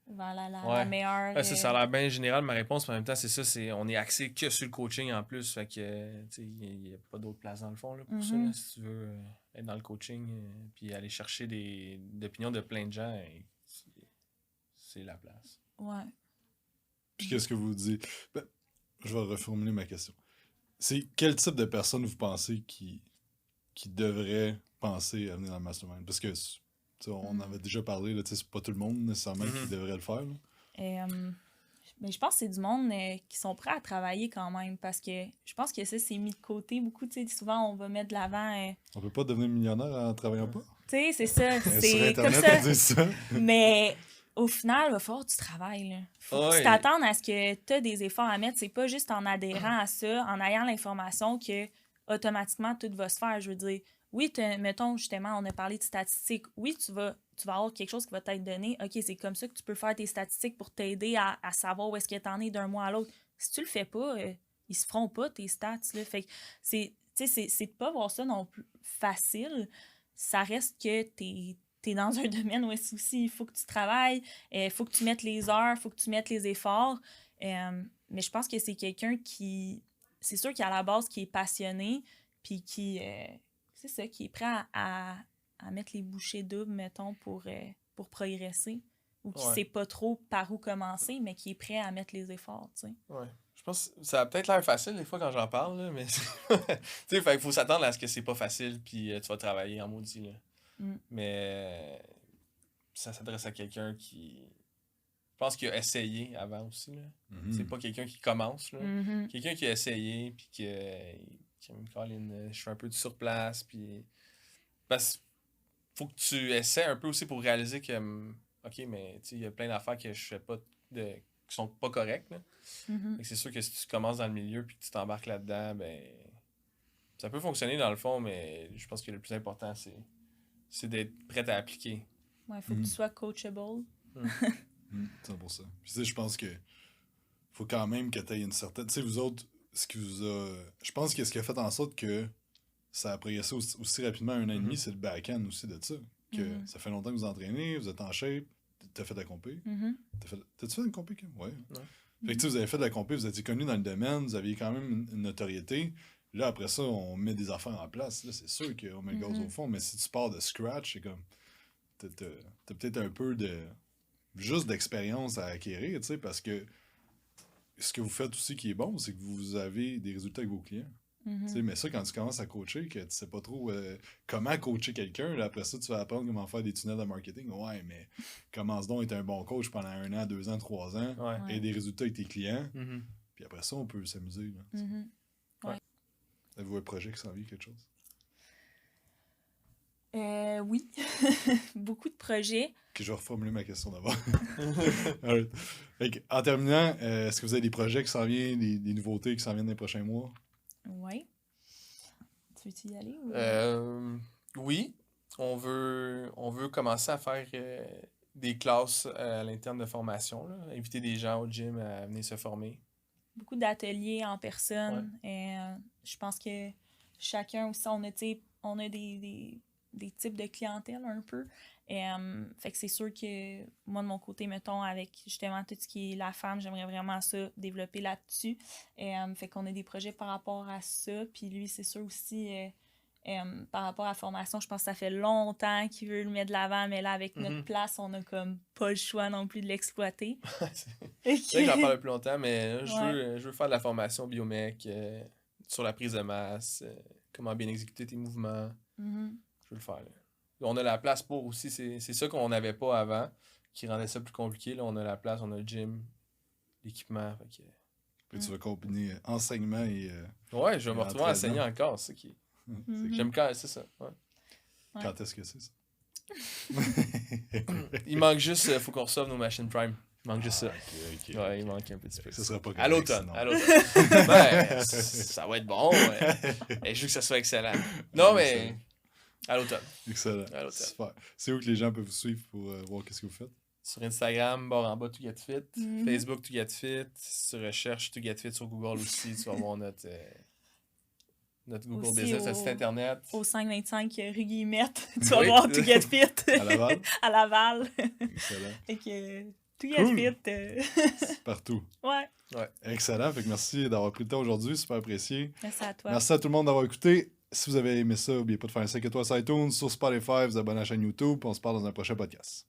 Speaker 1: la meilleure...
Speaker 3: Ça a l'air bien général, ma réponse, mais en même temps, c'est ça, on est axé que sur le coaching en plus, fait que il n'y a pas d'autre place dans le fond là, pour ça, là, si tu veux être dans le coaching puis aller chercher des opinions de plein de gens, c'est la place.
Speaker 1: Ouais.
Speaker 2: Puis qu'est-ce que vous dites? Je vais reformuler ma question. C'est quel type de personne vous pensez qui devrait penser à venir dans le mastermind? Parce que On avait déjà parlé, là, c'est pas tout le monde nécessairement qui devrait le faire.
Speaker 1: Mais je pense que c'est du monde qui sont prêts à travailler quand même, parce que je pense que ça, c'est mis de côté beaucoup. Souvent, on va mettre de l'avant...
Speaker 2: On peut pas devenir millionnaire en travaillant pas.
Speaker 1: Tu sais, c'est ça.
Speaker 2: Sur
Speaker 1: C'est comme
Speaker 2: Internet,
Speaker 1: ça.
Speaker 2: on dit ça.
Speaker 1: Mais au final, il va falloir que tu travailles. Là. Faut que tu t'attendes à ce que tu as des efforts à mettre. C'est pas juste en adhérant à ça, en ayant l'information, que automatiquement tout va se faire. Je veux dire, oui, mettons, justement, on a parlé de statistiques. Oui, tu vas avoir quelque chose qui va t'être donné. OK, c'est comme ça que tu peux faire tes statistiques pour t'aider à savoir où est-ce que tu en es d'un mois à l'autre. Si tu le fais pas, ils se feront pas, tes stats. Là. Fait que c'est de pas voir ça non plus facile. Ça reste que t'es dans un domaine où est-ce aussi il faut que tu travailles, il faut que tu mettes les heures, il faut que tu mettes les efforts. Mais je pense que c'est quelqu'un qui... C'est sûr qu'il à la base qui est passionné, puis qui... c'est ça, qui est prêt à mettre les bouchées doubles, mettons, pour progresser. Ou qui sait pas trop par où commencer, mais qui est prêt à mettre les efforts, tu sais.
Speaker 3: Ouais. Je pense que ça a peut-être l'air facile des fois quand j'en parle, là, mais... tu sais, il faut s'attendre à ce que c'est pas facile, puis tu vas travailler en maudit, là. Mais ça s'adresse à quelqu'un qui... Je pense qu'il a essayé avant aussi, là. C'est pas quelqu'un qui commence, là. Quelqu'un qui a essayé, puis qui a même Colin, je fais un peu du surplace, puis... Parce faut que tu essaies un peu aussi pour réaliser que... OK, mais tu sais, il y a plein d'affaires que je fais pas qui sont pas correctes, là. Fait que c'est sûr que si tu commences dans le milieu puis que tu t'embarques là-dedans, ben... Ça peut fonctionner dans le fond, mais je pense que le plus important, c'est d'être prêt à appliquer.
Speaker 1: Ouais, faut que tu sois coachable.
Speaker 2: 100%. Puis tu sais, je pense que faut quand même que tu aies une certaine... Tu sais, vous autres, ce qui vous a... Je pense que ce qui a fait en sorte que ça a progressé aussi rapidement un an et demi, c'est le back-end aussi de ça. Que ça fait longtemps que vous entraînez, vous êtes en shape, t'as fait de la compé. T'as-tu fait de la compé, Kim? Ouais. Fait que tu sais, vous avez fait de la compé, vous étiez connu dans le domaine, vous aviez quand même une notoriété. Là, après ça, on met des affaires en place. Là, c'est sûr qu'on met le gaz au fond, mais si tu pars de scratch, c'est comme... T'as peut-être un peu de... juste d'expérience à acquérir, tu sais, parce que ce que vous faites aussi qui est bon, c'est que vous avez des résultats avec vos clients. Tu sais, mais ça, quand tu commences à coacher, que tu sais pas trop comment coacher quelqu'un, là, après ça, tu vas apprendre comment faire des tunnels de marketing. Ouais, mais commence donc à être un bon coach pendant 1 an, 2 ans, 3 ans, et des résultats avec tes clients. Puis après ça, on peut s'amuser. Là, avez-vous un projet qui s'en vient, quelque chose?
Speaker 1: Oui. Beaucoup de projets.
Speaker 2: Ok, je vais reformuler ma question d'abord. Right. En terminant, est-ce que vous avez des projets qui s'en viennent, des nouveautés qui s'en viennent dans les prochains mois?
Speaker 1: Oui. Tu veux-y aller? Ou...
Speaker 3: Oui. On veut commencer à faire des classes à l'interne de formation. Là. Inviter des gens au gym à venir se former.
Speaker 1: Beaucoup d'ateliers en personne. Je pense que chacun aussi, on a des types de clientèle un peu. Fait que c'est sûr que moi, de mon côté, mettons, avec justement tout ce qui est la femme, j'aimerais vraiment ça développer là-dessus. Fait qu'on a des projets par rapport à ça. Puis lui, c'est sûr aussi, par rapport à la formation, je pense que ça fait longtemps qu'il veut le mettre de l'avant, mais là, avec notre place, on a comme pas le choix non plus de l'exploiter.
Speaker 3: C'est vrai que j'en parle plus longtemps, mais je veux faire de la formation biomec sur la prise de masse, comment bien exécuter tes mouvements. Je veux le faire, là. On a la place pour aussi, c'est ça qu'on n'avait pas avant, qui rendait ça plus compliqué. Là, on a la place, on a le gym, l'équipement. Fait que...
Speaker 2: Puis tu vas combiner enseignement et...
Speaker 3: ouais, je vais me retrouver à enseigner encore, c'est ça qui... J'aime quand, c'est ça. Ouais.
Speaker 2: Quand est-ce que c'est ça?
Speaker 3: Il manque juste, faut qu'on reçoive nos machines Prime. Il manque juste ça.
Speaker 2: Okay.
Speaker 3: Ouais, il manque un petit peu.
Speaker 2: Ça sera pas
Speaker 3: à l'automne. Ben, ça va être bon. Et je veux que ça soit excellent. Non, mais... À l'automne.
Speaker 2: Excellent. Super. C'est où que les gens peuvent vous suivre pour voir qu'est-ce que vous faites?
Speaker 3: Sur Instagram, barre en bas, To Get Fit. Facebook, To Get Fit. Si tu recherches To Get Fit sur Google aussi, tu vas voir notre Google
Speaker 1: aussi
Speaker 3: Business, notre site internet.
Speaker 1: Au 525 rue Guillemette, tu vas voir To Get Fit.
Speaker 2: À Laval?
Speaker 1: À Laval.
Speaker 2: Excellent.
Speaker 1: Fait que To Get Fit.
Speaker 2: Partout.
Speaker 1: Ouais.
Speaker 2: Excellent. Fait que merci d'avoir pris le temps aujourd'hui. Super apprécié.
Speaker 1: Merci à toi.
Speaker 2: Merci à tout le monde d'avoir écouté. Si vous avez aimé ça, n'oubliez pas de faire un 5 étoiles sur iTunes, sur Spotify, vous abonner à la chaîne YouTube. On se parle dans un prochain podcast.